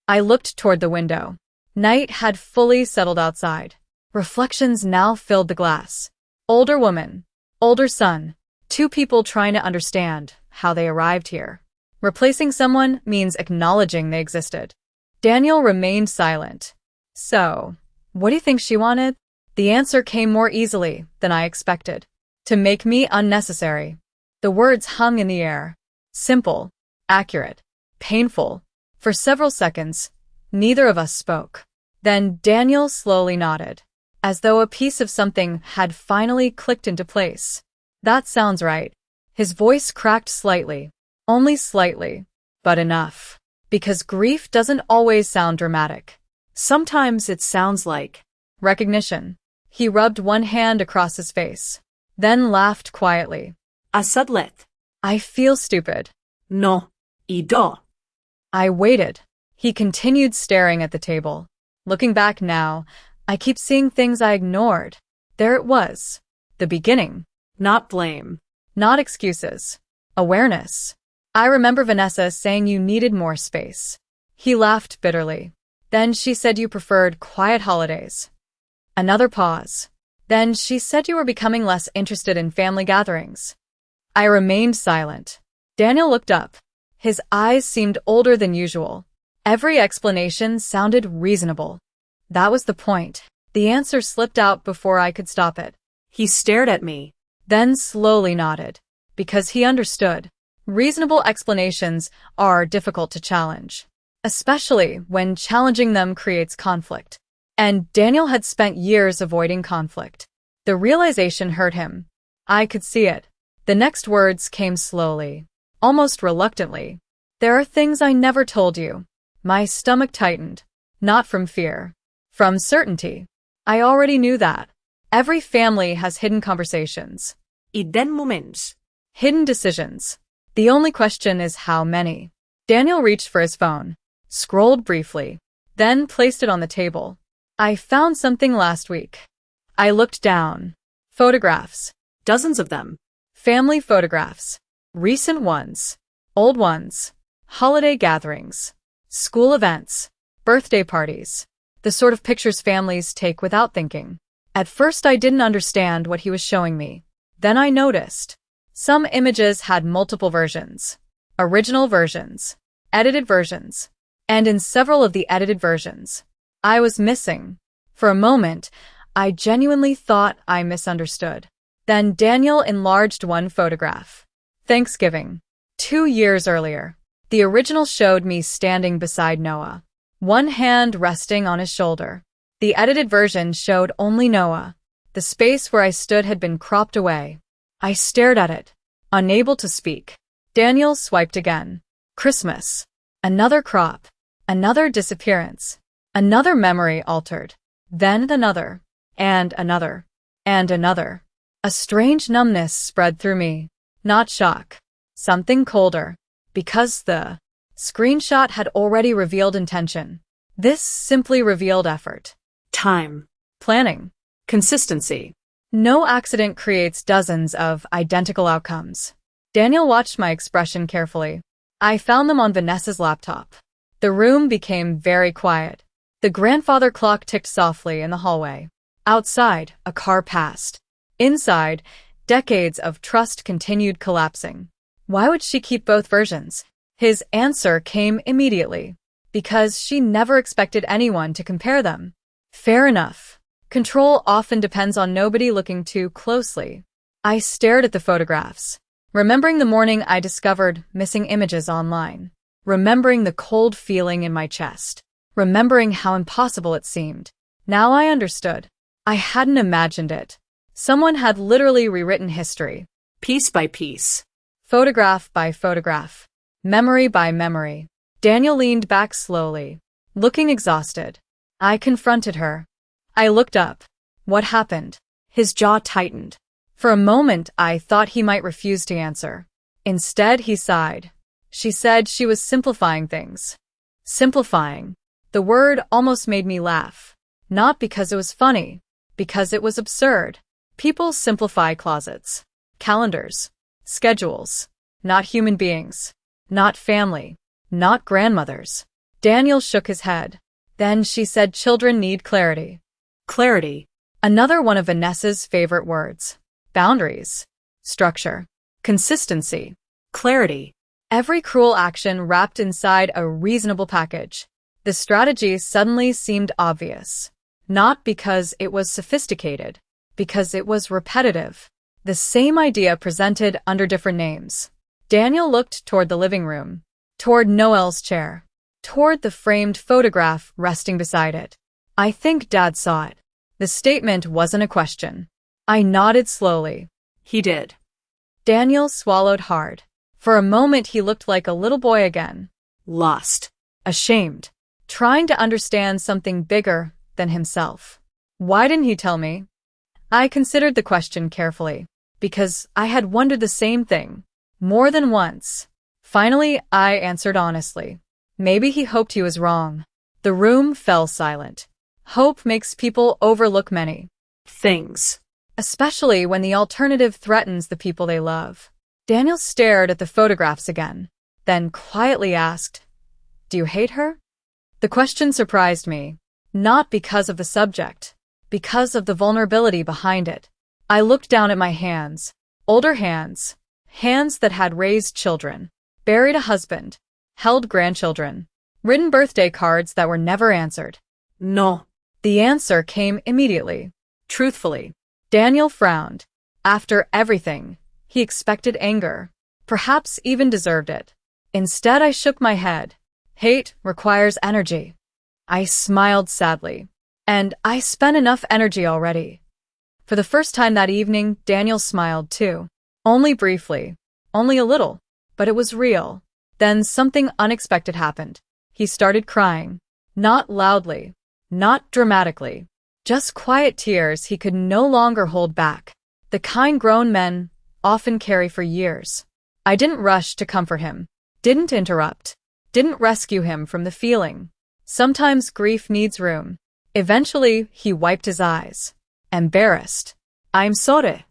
I looked toward the window. Night had fully settled outside. Reflections now filled the glass. Older woman. Older son. Two people trying to understand how they arrived here. Replacing someone means acknowledging they existed. Daniel remained silent. So, what do you think she wanted? The answer came more easily than I expected. To make me unnecessary. The words hung in the air. Simple, accurate, painful. For several seconds, neither of us spoke. Then Daniel slowly nodded, as though a piece of something had finally clicked into place. That sounds right. His voice cracked slightly. Only slightly, but enough. Because grief doesn't always sound dramatic. Sometimes it sounds like recognition. He rubbed one hand across his face, then laughed quietly. Asadlet. I feel stupid. No. Ido. I waited. He continued staring at the table. Looking back now, I keep seeing things I ignored. There it was. The beginning. Not blame. Not excuses. Awareness. I remember Vanessa saying you needed more space. He laughed bitterly. Then she said you preferred quiet holidays. Another pause. Then she said you were becoming less interested in family gatherings. I remained silent. Daniel looked up. His eyes seemed older than usual. Every explanation sounded reasonable. That was the point. The answer slipped out before I could stop it. He stared at me, then slowly nodded. Because he understood. Reasonable explanations are difficult to challenge, especially when challenging them creates conflict. And Daniel had spent years avoiding conflict. The realization hurt him. I could see it. The next words came slowly, almost reluctantly. There are things I never told you. My stomach tightened. Not from fear. From certainty. I already knew that. Every family has hidden conversations. Hidden moments. Hidden decisions. The only question is how many. Daniel reached for his phone, scrolled briefly, then placed it on the table. I found something last week. I looked down. Photographs. Dozens of them. Family photographs. Recent ones. Old ones. Holiday gatherings. School events. Birthday parties. The sort of pictures families take without thinking. At first I didn't understand what he was showing me. Then I noticed. Some images had multiple versions. Original versions. Edited versions. And in several of the edited versions, I was missing. For a moment, I genuinely thought I misunderstood. Then Daniel enlarged one photograph. Thanksgiving. 2 years earlier. The original showed me standing beside Noah, one hand resting on his shoulder. The edited version showed only Noah. The space where I stood had been cropped away. I stared at it, unable to speak. Daniel swiped again. Christmas. Another crop. Another disappearance. Another memory altered. Then another. And another. And another. A strange numbness spread through me. Not shock. Something colder. Because the screenshot had already revealed intention. This simply revealed effort. Time. Planning. Consistency. No accident creates dozens of identical outcomes. Daniel watched my expression carefully. I found them on Vanessa's laptop. The room became very quiet. The grandfather clock ticked softly in the hallway. Outside, a car passed. Inside, decades of trust continued collapsing. Why would she keep both versions? His answer came immediately. Because she never expected anyone to compare them. Fair enough. Control often depends on nobody looking too closely. I stared at the photographs, remembering the morning I discovered missing images online, remembering the cold feeling in my chest, remembering how impossible it seemed. Now I understood. I hadn't imagined it. Someone had literally rewritten history. Piece by piece. Photograph by photograph. Memory by memory. Daniel leaned back slowly, looking exhausted. I confronted her. I looked up. What happened? His jaw tightened. For a moment, I thought he might refuse to answer. Instead, he sighed. She said she was simplifying things. Simplifying. The word almost made me laugh. Not because it was funny, because it was absurd. People simplify closets, calendars, schedules. Not human beings. Not family. Not grandmothers. Daniel shook his head. Then she said children need clarity. Clarity. Another one of Vanessa's favorite words. Boundaries. Structure. Consistency. Clarity. Every cruel action wrapped inside a reasonable package. The strategy suddenly seemed obvious. Not because it was sophisticated, because it was repetitive. The same idea presented under different names. Daniel looked toward the living room, toward Noelle's chair, toward the framed photograph resting beside it. I think Dad saw it. The statement wasn't a question. I nodded slowly. He did. Daniel swallowed hard. For a moment he looked like a little boy again. Lost. Ashamed. Trying to understand something bigger than himself. Why didn't he tell me? I considered the question carefully, because I had wondered the same thing, more than once. Finally, I answered honestly. Maybe he hoped he was wrong. The room fell silent. Hope makes people overlook many things, especially when the alternative threatens the people they love. Daniel stared at the photographs again, then quietly asked, "Do you hate her?" The question surprised me, not because of the subject, because of the vulnerability behind it. I looked down at my hands, older hands, hands that had raised children, buried a husband, held grandchildren, written birthday cards that were never answered. No. The answer came immediately, truthfully. Daniel frowned. After everything, he expected anger, perhaps even deserved it. Instead, I shook my head. Hate requires energy. I smiled sadly. And I spent enough energy already. For the first time that evening, Daniel smiled too. Only briefly. Only a little. But it was real. Then something unexpected happened. He started crying. Not loudly. Not dramatically. Just quiet tears he could no longer hold back. The kind grown men often carry for years. I didn't rush to comfort him. Didn't interrupt. Didn't rescue him from the feeling. Sometimes grief needs room. Eventually, he wiped his eyes. Embarrassed. "I'm sorry."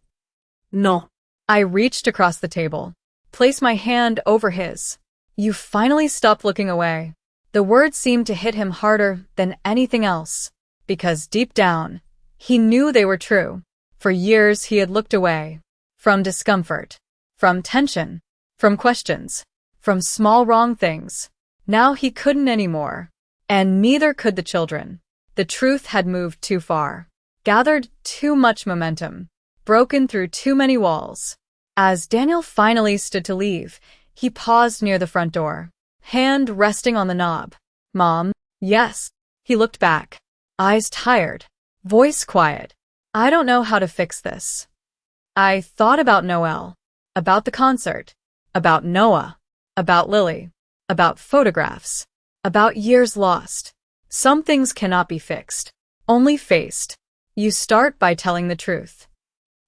No. I reached across the table. Placed my hand over his. "You finally stopped looking away." The words seemed to hit him harder than anything else, because deep down, he knew they were true. For years he had looked away. From discomfort. From tension. From questions. From small wrong things. Now he couldn't anymore. And neither could the children. The truth had moved too far. Gathered too much momentum. Broken through too many walls. As Daniel finally stood to leave, he paused near the front door. Hand resting on the knob. "Mom?" "Yes." He looked back. Eyes tired. Voice quiet. "I don't know how to fix this." I thought about Noelle. About the concert. About Noah. About Lily. About photographs. About years lost. Some things cannot be fixed. Only faced. You start by telling the truth.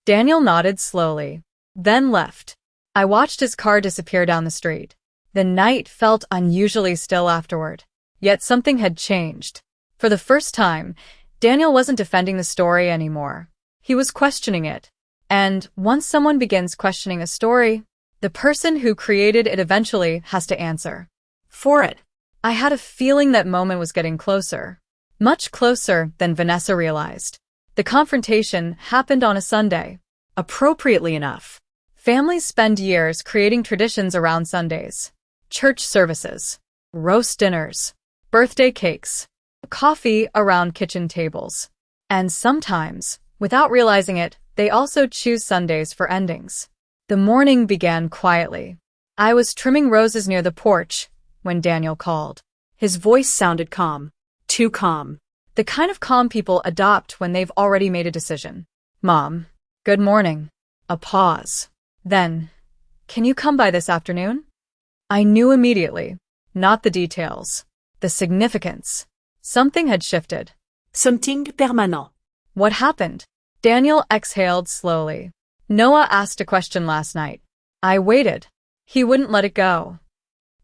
Daniel nodded slowly. Then left. I watched his car disappear down the street. The night felt unusually still afterward. Yet something had changed. For the first time, Daniel wasn't defending the story anymore. He was questioning it. And once someone begins questioning a story, the person who created it eventually has to answer for it. I had a feeling that moment was getting closer. Much closer than Vanessa realized. The confrontation happened on a Sunday. Appropriately enough. Families spend years creating traditions around Sundays. Church services, roast dinners, birthday cakes, coffee around kitchen tables. And sometimes, without realizing it, they also choose Sundays for endings. The morning began quietly. I was trimming roses near the porch when Daniel called. His voice sounded calm. Too calm. The kind of calm people adopt when they've already made a decision. "Mom, good morning." A pause. Then, "Can you come by this afternoon?" I knew immediately. Not the details. The significance. Something had shifted. Something permanent. What happened? Daniel exhaled slowly. Noah asked a question last night. I waited. He wouldn't let it go.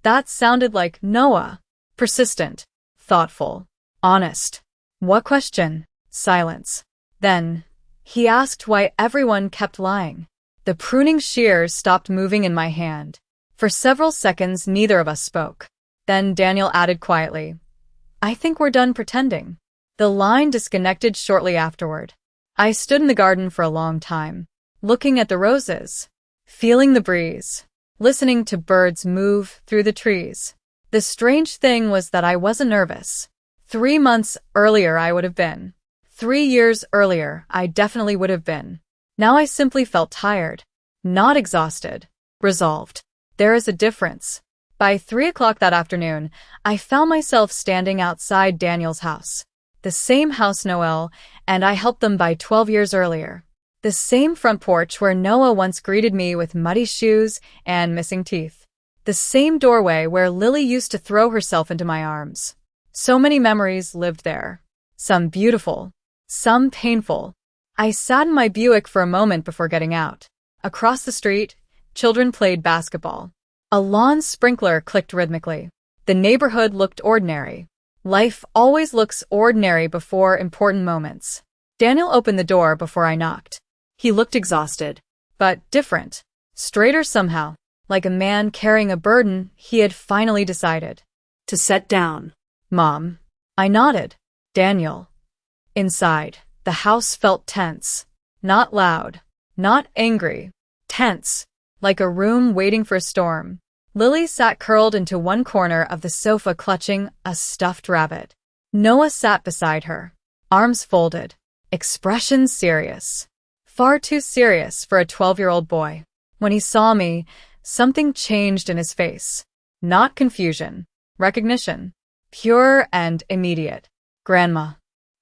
That sounded like Noah. Persistent. Thoughtful. Honest. What question? Silence. Then, he asked why everyone kept lying. The pruning shears stopped moving in my hand. For several seconds, neither of us spoke. Then Daniel added quietly, "I think we're done pretending." The line disconnected shortly afterward. I stood in the garden for a long time, looking at the roses, feeling the breeze, listening to birds move through the trees. The strange thing was that I wasn't nervous. 3 months earlier I would have been. 3 years earlier, I definitely would have been. Now I simply felt tired. Not exhausted. Resolved. There is a difference. By 3 o'clock that afternoon, I found myself standing outside Daniel's house. The same house Noel and I helped them buy 12 years earlier. The same front porch where Noah once greeted me with muddy shoes and missing teeth. The same doorway where Lily used to throw herself into my arms. So many memories lived there. Some beautiful, some painful. I sat in my Buick for a moment before getting out. Across the street, children played basketball. A lawn sprinkler clicked rhythmically. The neighborhood looked ordinary. Life always looks ordinary before important moments. Daniel opened the door before I knocked. He looked exhausted, but different. Straighter somehow, like a man carrying a burden he had finally decided To set down. Mom. I nodded. Daniel. Inside, the house felt tense. Not loud. Not angry. Tense. Like a room waiting for a storm. Lily sat curled into one corner of the sofa clutching a stuffed rabbit. Noah sat beside her. Arms folded. Expression serious. Far too serious for a 12-year-old boy. When he saw me, something changed in his face. Not confusion. Recognition. Pure and immediate. Grandma.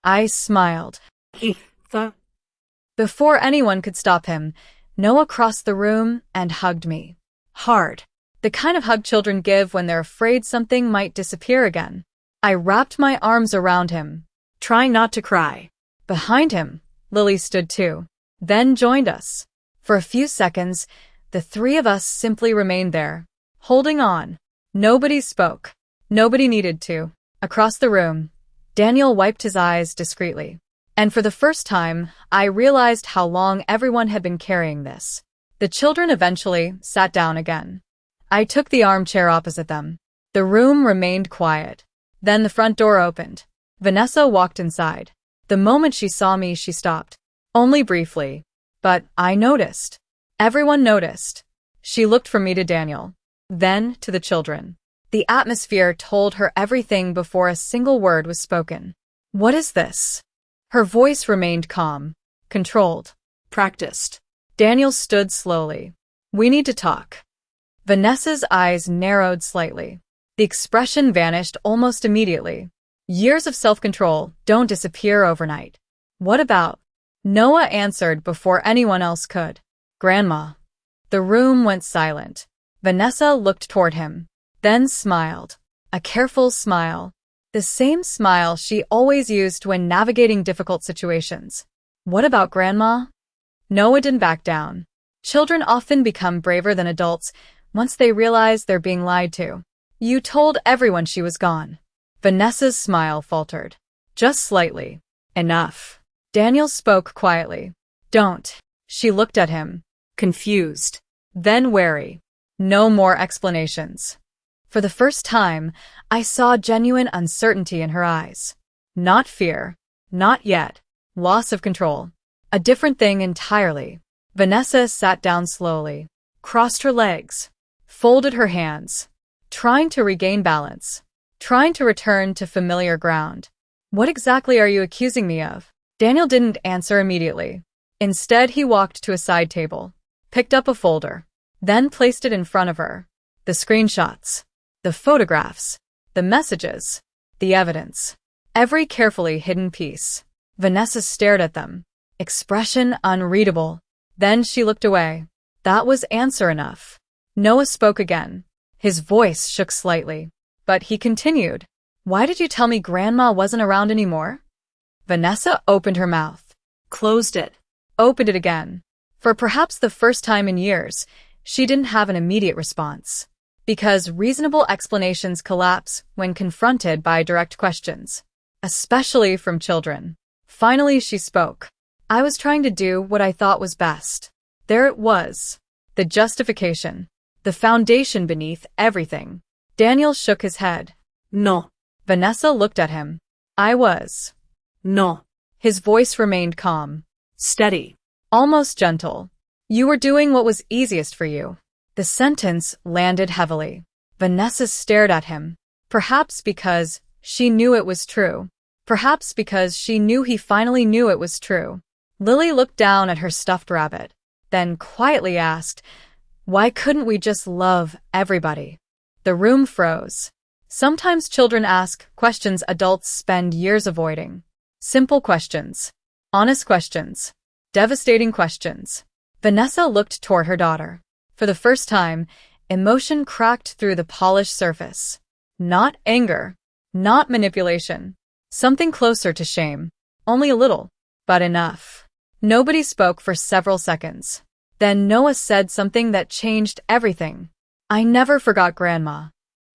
I smiled. Before anyone could stop him, Noah crossed the room and hugged me. Hard. The kind of hug children give when they're afraid something might disappear again. I wrapped my arms around him, Trying not to cry. Behind him, Lily stood too, then joined us. For a few seconds, the three of us simply remained there, holding on. Nobody spoke. Nobody needed to. Across the room, Daniel wiped his eyes discreetly. And for the first time, I realized how long everyone had been carrying this. The children eventually sat down again. I took the armchair opposite them. The room remained quiet. Then the front door opened. Vanessa walked inside. The moment she saw me, she stopped. Only briefly. But I noticed. Everyone noticed. She looked from me to Daniel. Then to the children. The atmosphere told her everything before a single word was spoken. What is this? Her voice remained calm. Controlled. Practiced. Daniel stood slowly. We need to talk. Vanessa's eyes narrowed slightly. The expression vanished almost immediately. Years of self-control don't disappear overnight. What about? Noah answered before anyone else could. Grandma. The room went silent. Vanessa looked toward him, then smiled. A careful smile. The same smile she always used when navigating difficult situations. What about Grandma? Noah didn't back down. Children often become braver than adults once they realize they're being lied to. You told everyone she was gone. Vanessa's smile faltered. Just slightly. Enough. Daniel spoke quietly. Don't. She looked at him. Confused. Then wary. No more explanations. For the first time, I saw genuine uncertainty in her eyes. Not fear. Not yet. Loss of control. A different thing entirely. Vanessa sat down slowly, crossed her legs, folded her hands, trying to regain balance, trying to return to familiar ground. What exactly are you accusing me of? Daniel didn't answer immediately. Instead, he walked to a side table, picked up a folder, then placed it in front of her. The screenshots, the photographs, the messages, the evidence. Every carefully hidden piece. Vanessa stared at them, expression unreadable. Then she looked away. That was answer enough. Noah spoke again. His voice shook slightly, but he continued. Why did you tell me Grandma wasn't around anymore? Vanessa opened her mouth. Closed it. Opened it again. For perhaps the first time in years, she didn't have an immediate response. Because reasonable explanations collapse when confronted by direct questions. Especially from children. Finally, she spoke. I was trying to do what I thought was best. There it was. The justification. The foundation beneath everything. Daniel shook his head. No. Vanessa looked at him. I was. No. His voice remained calm. Steady. Almost gentle. You were doing what was easiest for you. The sentence landed heavily. Vanessa stared at him. Perhaps because she knew it was true. Perhaps because she knew he finally knew it was true. Lily looked down at her stuffed rabbit, then quietly asked, "Why couldn't we just love everybody?" The room froze. Sometimes children ask questions adults spend years avoiding. Simple questions. Honest questions. Devastating questions. Vanessa looked toward her daughter. For the first time, emotion cracked through the polished surface. Not anger. Not manipulation. Something closer to shame. Only a little, but enough. Nobody spoke for several seconds. Then Noah said something that changed everything. "I never forgot Grandma."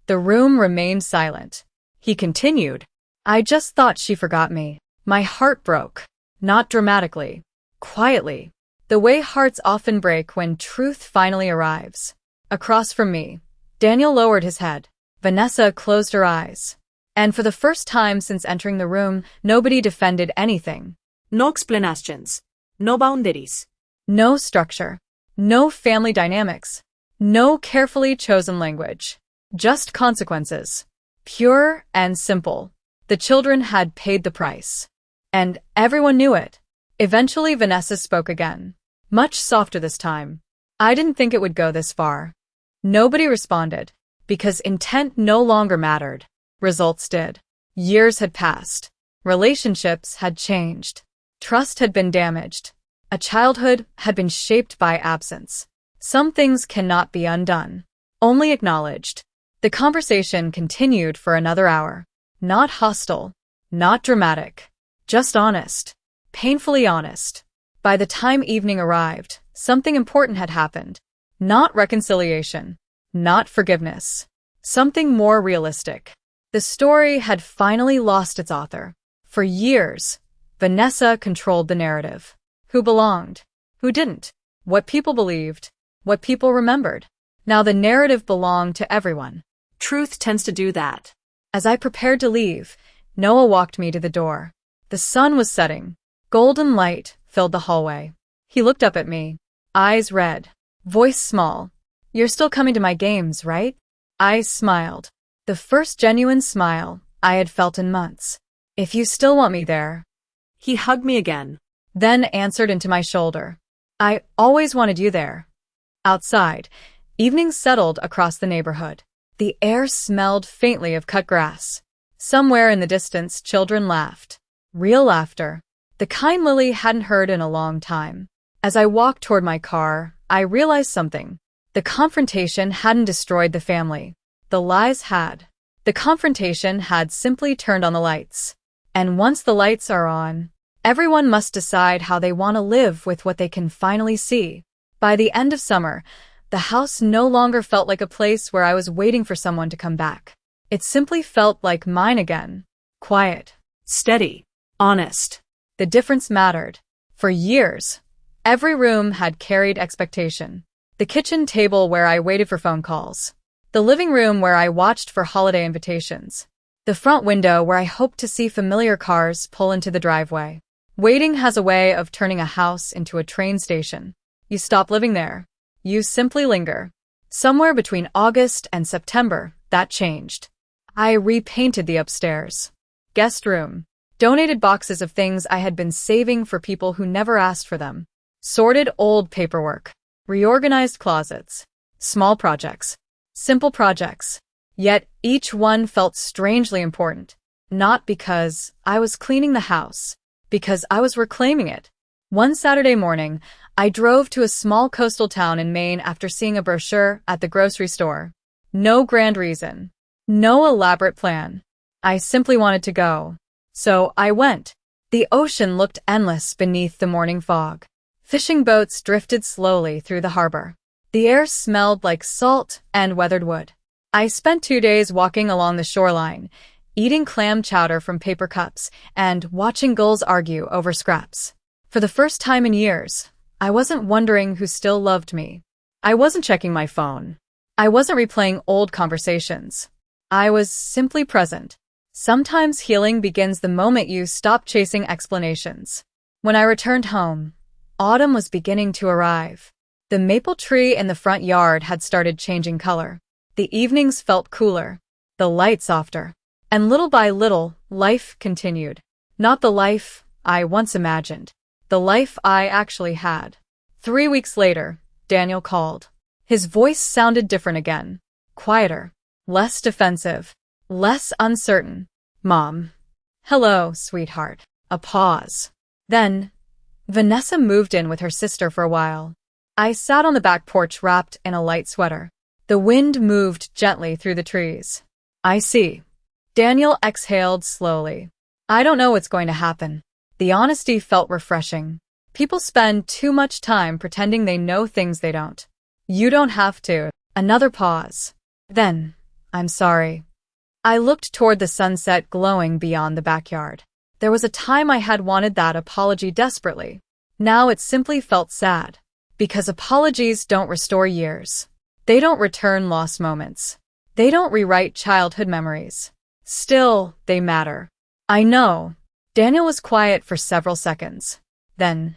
The room remained silent. He continued, "I just thought she forgot me." My heart broke. Not dramatically. Quietly. The way hearts often break when truth finally arrives. Across from me, Daniel lowered his head. Vanessa closed her eyes. And for the first time since entering the room, nobody defended anything. No explanations. No boundaries. No structure. No family dynamics. No carefully chosen language. Just consequences. Pure and simple. The children had paid the price. And everyone knew it. Eventually Vanessa spoke again. Much softer this time. "I didn't think it would go this far." Nobody responded, because intent no longer mattered. Results did. Years had passed. Relationships had changed. Trust had been damaged. A childhood had been shaped by absence. Some things cannot be undone. Only acknowledged. The conversation continued for another hour. Not hostile. Not dramatic. Just honest. Painfully honest. By the time evening arrived, something important had happened. Not reconciliation. Not forgiveness. Something more realistic. The story had finally lost its author. For years, Vanessa controlled the narrative. Who belonged? Who didn't? What people believed? What people remembered? Now the narrative belonged to everyone. Truth tends to do that. As I prepared to leave, Noah walked me to the door. The sun was setting. Golden light filled the hallway. He looked up at me, eyes red, voice small. "You're still coming to my games, right?" I smiled. The first genuine smile I had felt in months. "If you still want me there." He hugged me again. Then answered into my shoulder. "I always wanted you there." Outside, evening settled across the neighborhood. The air smelled faintly of cut grass. Somewhere in the distance, children laughed. Real laughter. The kind Lily hadn't heard in a long time. As I walked toward my car, I realized something. The confrontation hadn't destroyed the family. The lies had. The confrontation had simply turned on the lights. And once the lights are on, everyone must decide how they want to live with what they can finally see. By the end of summer, the house no longer felt like a place where I was waiting for someone to come back. It simply felt like mine again. Quiet. Steady. Honest. The difference mattered. For years, every room had carried expectation. The kitchen table where I waited for phone calls. The living room where I watched for holiday invitations. The front window where I hoped to see familiar cars pull into the driveway. Waiting has a way of turning a house into a train station. You stop living there. You simply linger. Somewhere between August and September, that changed. I repainted the upstairs. Guest room. Donated boxes of things I had been saving for people who never asked for them. Sorted old paperwork. Reorganized closets. Small projects. Simple projects. Yet each one felt strangely important. Not because I was cleaning the house. Because I was reclaiming it. One Saturday morning, I drove to a small coastal town in Maine after seeing a brochure at the grocery store. No grand reason. No elaborate plan. I simply wanted to go. So I went. The ocean looked endless beneath the morning fog. Fishing boats drifted slowly through the harbor. The air smelled like salt and weathered wood. I spent 2 days walking along the shoreline, eating clam chowder from paper cups and watching gulls argue over scraps. For the first time in years, I wasn't wondering who still loved me. I wasn't checking my phone. I wasn't replaying old conversations. I was simply present. Sometimes healing begins the moment you stop chasing explanations. When I returned home, autumn was beginning to arrive. The maple tree in the front yard had started changing color. The evenings felt cooler, the light softer. And little by little, life continued. Not the life I once imagined. The life I actually had. 3 weeks later, Daniel called. His voice sounded different again. Quieter. Less defensive. Less uncertain. Mom. Hello, sweetheart. A pause. Then, Vanessa moved in with her sister for a while. I sat on the back porch wrapped in a light sweater. The wind moved gently through the trees. I see. Daniel exhaled slowly. I don't know what's going to happen. The honesty felt refreshing. People spend too much time pretending they know things they don't. You don't have to. Another pause. Then, I'm sorry. I looked toward the sunset glowing beyond the backyard. There was a time I had wanted that apology desperately. Now it simply felt sad. Because apologies don't restore years. They don't return lost moments. They don't rewrite childhood memories. Still, they matter. I know. Daniel was quiet for several seconds. Then,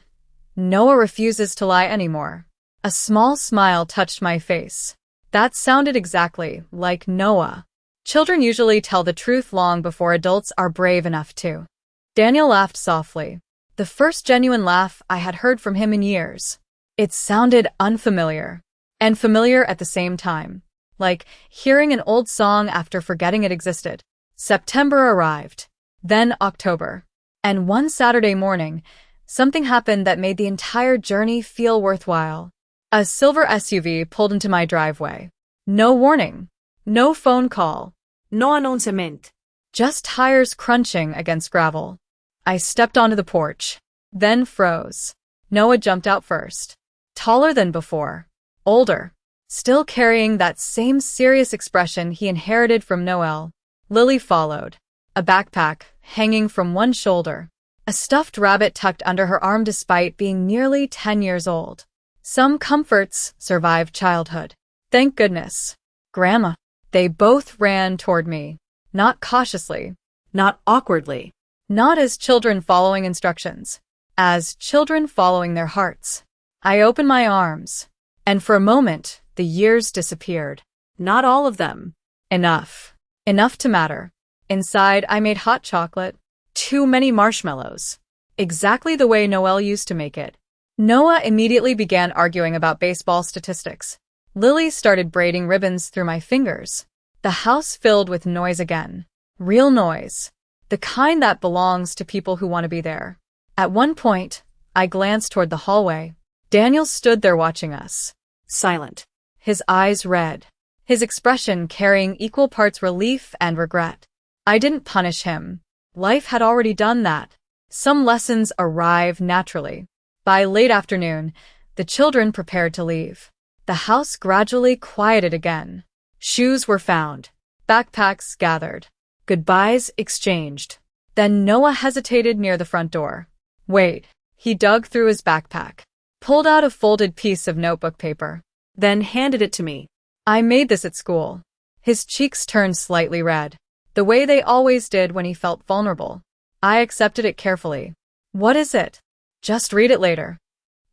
Noah refuses to lie anymore. A small smile touched my face. That sounded exactly like Noah. Children usually tell the truth long before adults are brave enough to. Daniel laughed softly. The first genuine laugh I had heard from him in years. It sounded unfamiliar. And familiar at the same time. Like hearing an old song after forgetting it existed. September arrived. Then October. And one Saturday morning, something happened that made the entire journey feel worthwhile. A silver SUV pulled into my driveway. No warning. No phone call. No announcement. Just tires crunching against gravel. I stepped onto the porch. Then froze. Noah jumped out first. Taller than before. Older. Still carrying that same serious expression he inherited from Noel. Lily followed. A backpack hanging from one shoulder. A stuffed rabbit tucked under her arm despite being nearly 10 years old. Some comforts survived childhood. Thank goodness. Grandma. They both ran toward me. Not cautiously. Not awkwardly. Not as children following instructions. As children following their hearts. I opened my arms. And for a moment, the years disappeared. Not all of them. Enough. Enough to matter. Inside, I made hot chocolate. Too many marshmallows. Exactly the way Noel used to make it. Noah immediately began arguing about baseball statistics. Lily started braiding ribbons through my fingers. The house filled with noise again. Real noise. The kind that belongs to people who want to be there. At one point, I glanced toward the hallway. Daniel stood there watching us. Silent. His eyes red. His expression carrying equal parts relief and regret. I didn't punish him. Life had already done that. Some lessons arrive naturally. By late afternoon, the children prepared to leave. The house gradually quieted again. Shoes were found. Backpacks gathered. Goodbyes exchanged. Then Noah hesitated near the front door. Wait. He dug through his backpack. Pulled out a folded piece of notebook paper. Then handed it to me. I made this at school. His cheeks turned slightly red. The way they always did when he felt vulnerable. I accepted it carefully. What is it? Just read it later.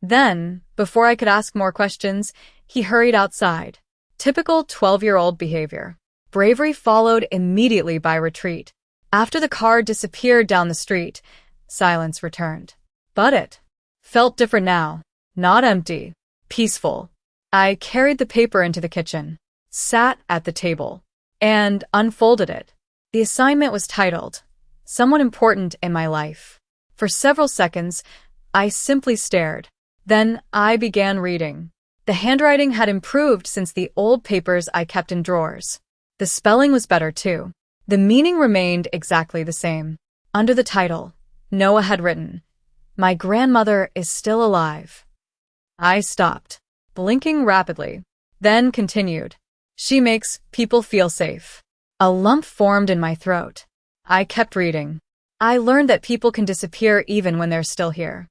Then, before I could ask more questions, he hurried outside. Typical 12-year-old behavior. Bravery followed immediately by retreat. After the car disappeared down the street, silence returned. But it felt different now. Not empty. Peaceful. I carried the paper into the kitchen, sat at the table, and unfolded it. The assignment was titled, Someone Important in My Life. For several seconds, I simply stared. Then I began reading. The handwriting had improved since the old papers I kept in drawers. The spelling was better too. The meaning remained exactly the same. Under the title, Noah had written, My grandmother is still alive. I stopped, blinking rapidly, then continued. She makes people feel safe. A lump formed in my throat. I kept reading. I learned that people can disappear even when they're still here.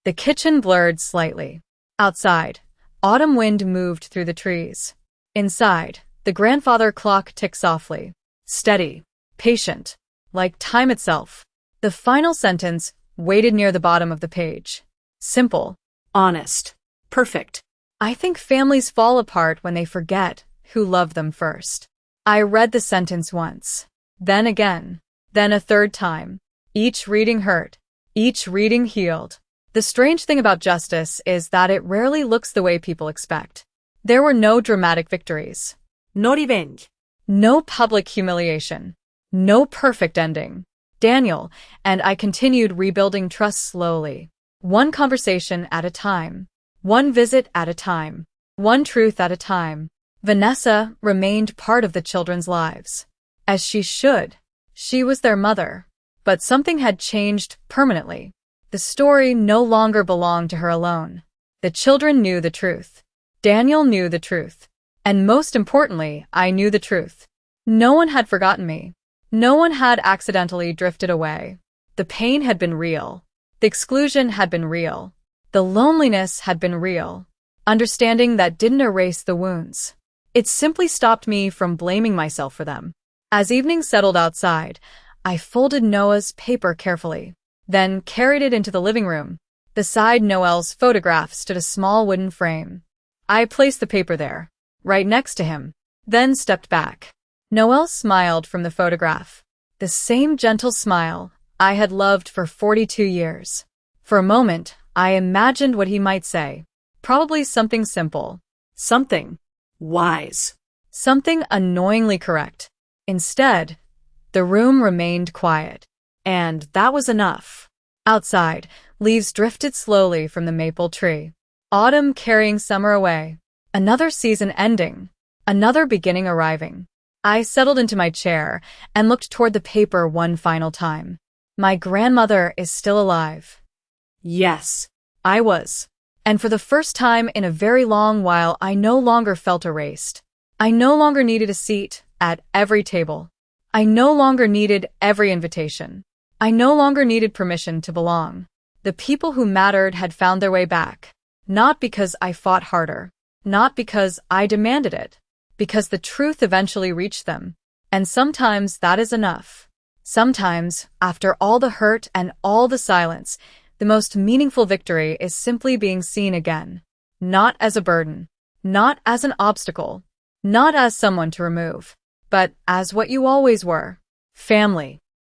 The kitchen blurred slightly. Outside, autumn wind moved through the trees. Inside, the grandfather clock ticked softly. Steady, patient, like time itself. The final sentence waited near the bottom of the page. Simple. Honest. Perfect. I think families fall apart when they forget who loved them first. I read the sentence once. Then again. Then a third time. Each reading hurt. Each reading healed. The strange thing about justice is that it rarely looks the way people expect. There were no dramatic victories. No revenge. No public humiliation. No perfect ending. Daniel and I continued rebuilding trust slowly. One conversation at a time. One visit at a time. One truth at a time. Vanessa remained part of the children's lives. As she should. She was their mother. But something had changed permanently. The story no longer belonged to her alone. The children knew the truth. Daniel knew the truth. And most importantly, I knew the truth. No one had forgotten me. No one had accidentally drifted away. The pain had been real. The exclusion had been real. The loneliness had been real. Understanding that didn't erase the wounds. It simply stopped me from blaming myself for them. As evening settled outside, I folded Noah's paper carefully, then carried it into the living room. Beside Noel's photograph stood a small wooden frame. I placed the paper there, right next to him, then stepped back. Noel smiled from the photograph. The same gentle smile I had loved for 42 years. For a moment, I imagined what he might say. Probably something simple. Something wise. Something annoyingly correct. Instead, the room remained quiet. And that was enough. Outside, leaves drifted slowly from the maple tree. Autumn carrying summer away. Another season ending. Another beginning arriving. I settled into my chair and looked toward the paper one final time. My grandmother is still alive. Yes, I was. And for the first time in a very long while, I no longer felt erased. I no longer needed a seat at every table. I no longer needed every invitation. I no longer needed permission to belong. The people who mattered had found their way back. Not because I fought harder. Not because I demanded it. Because the truth eventually reached them. And sometimes that is enough. Sometimes, after all the hurt and all the silence, the most meaningful victory is simply being seen again. Not as a burden. Not as an obstacle. Not as someone to remove. But as what you always were. Family.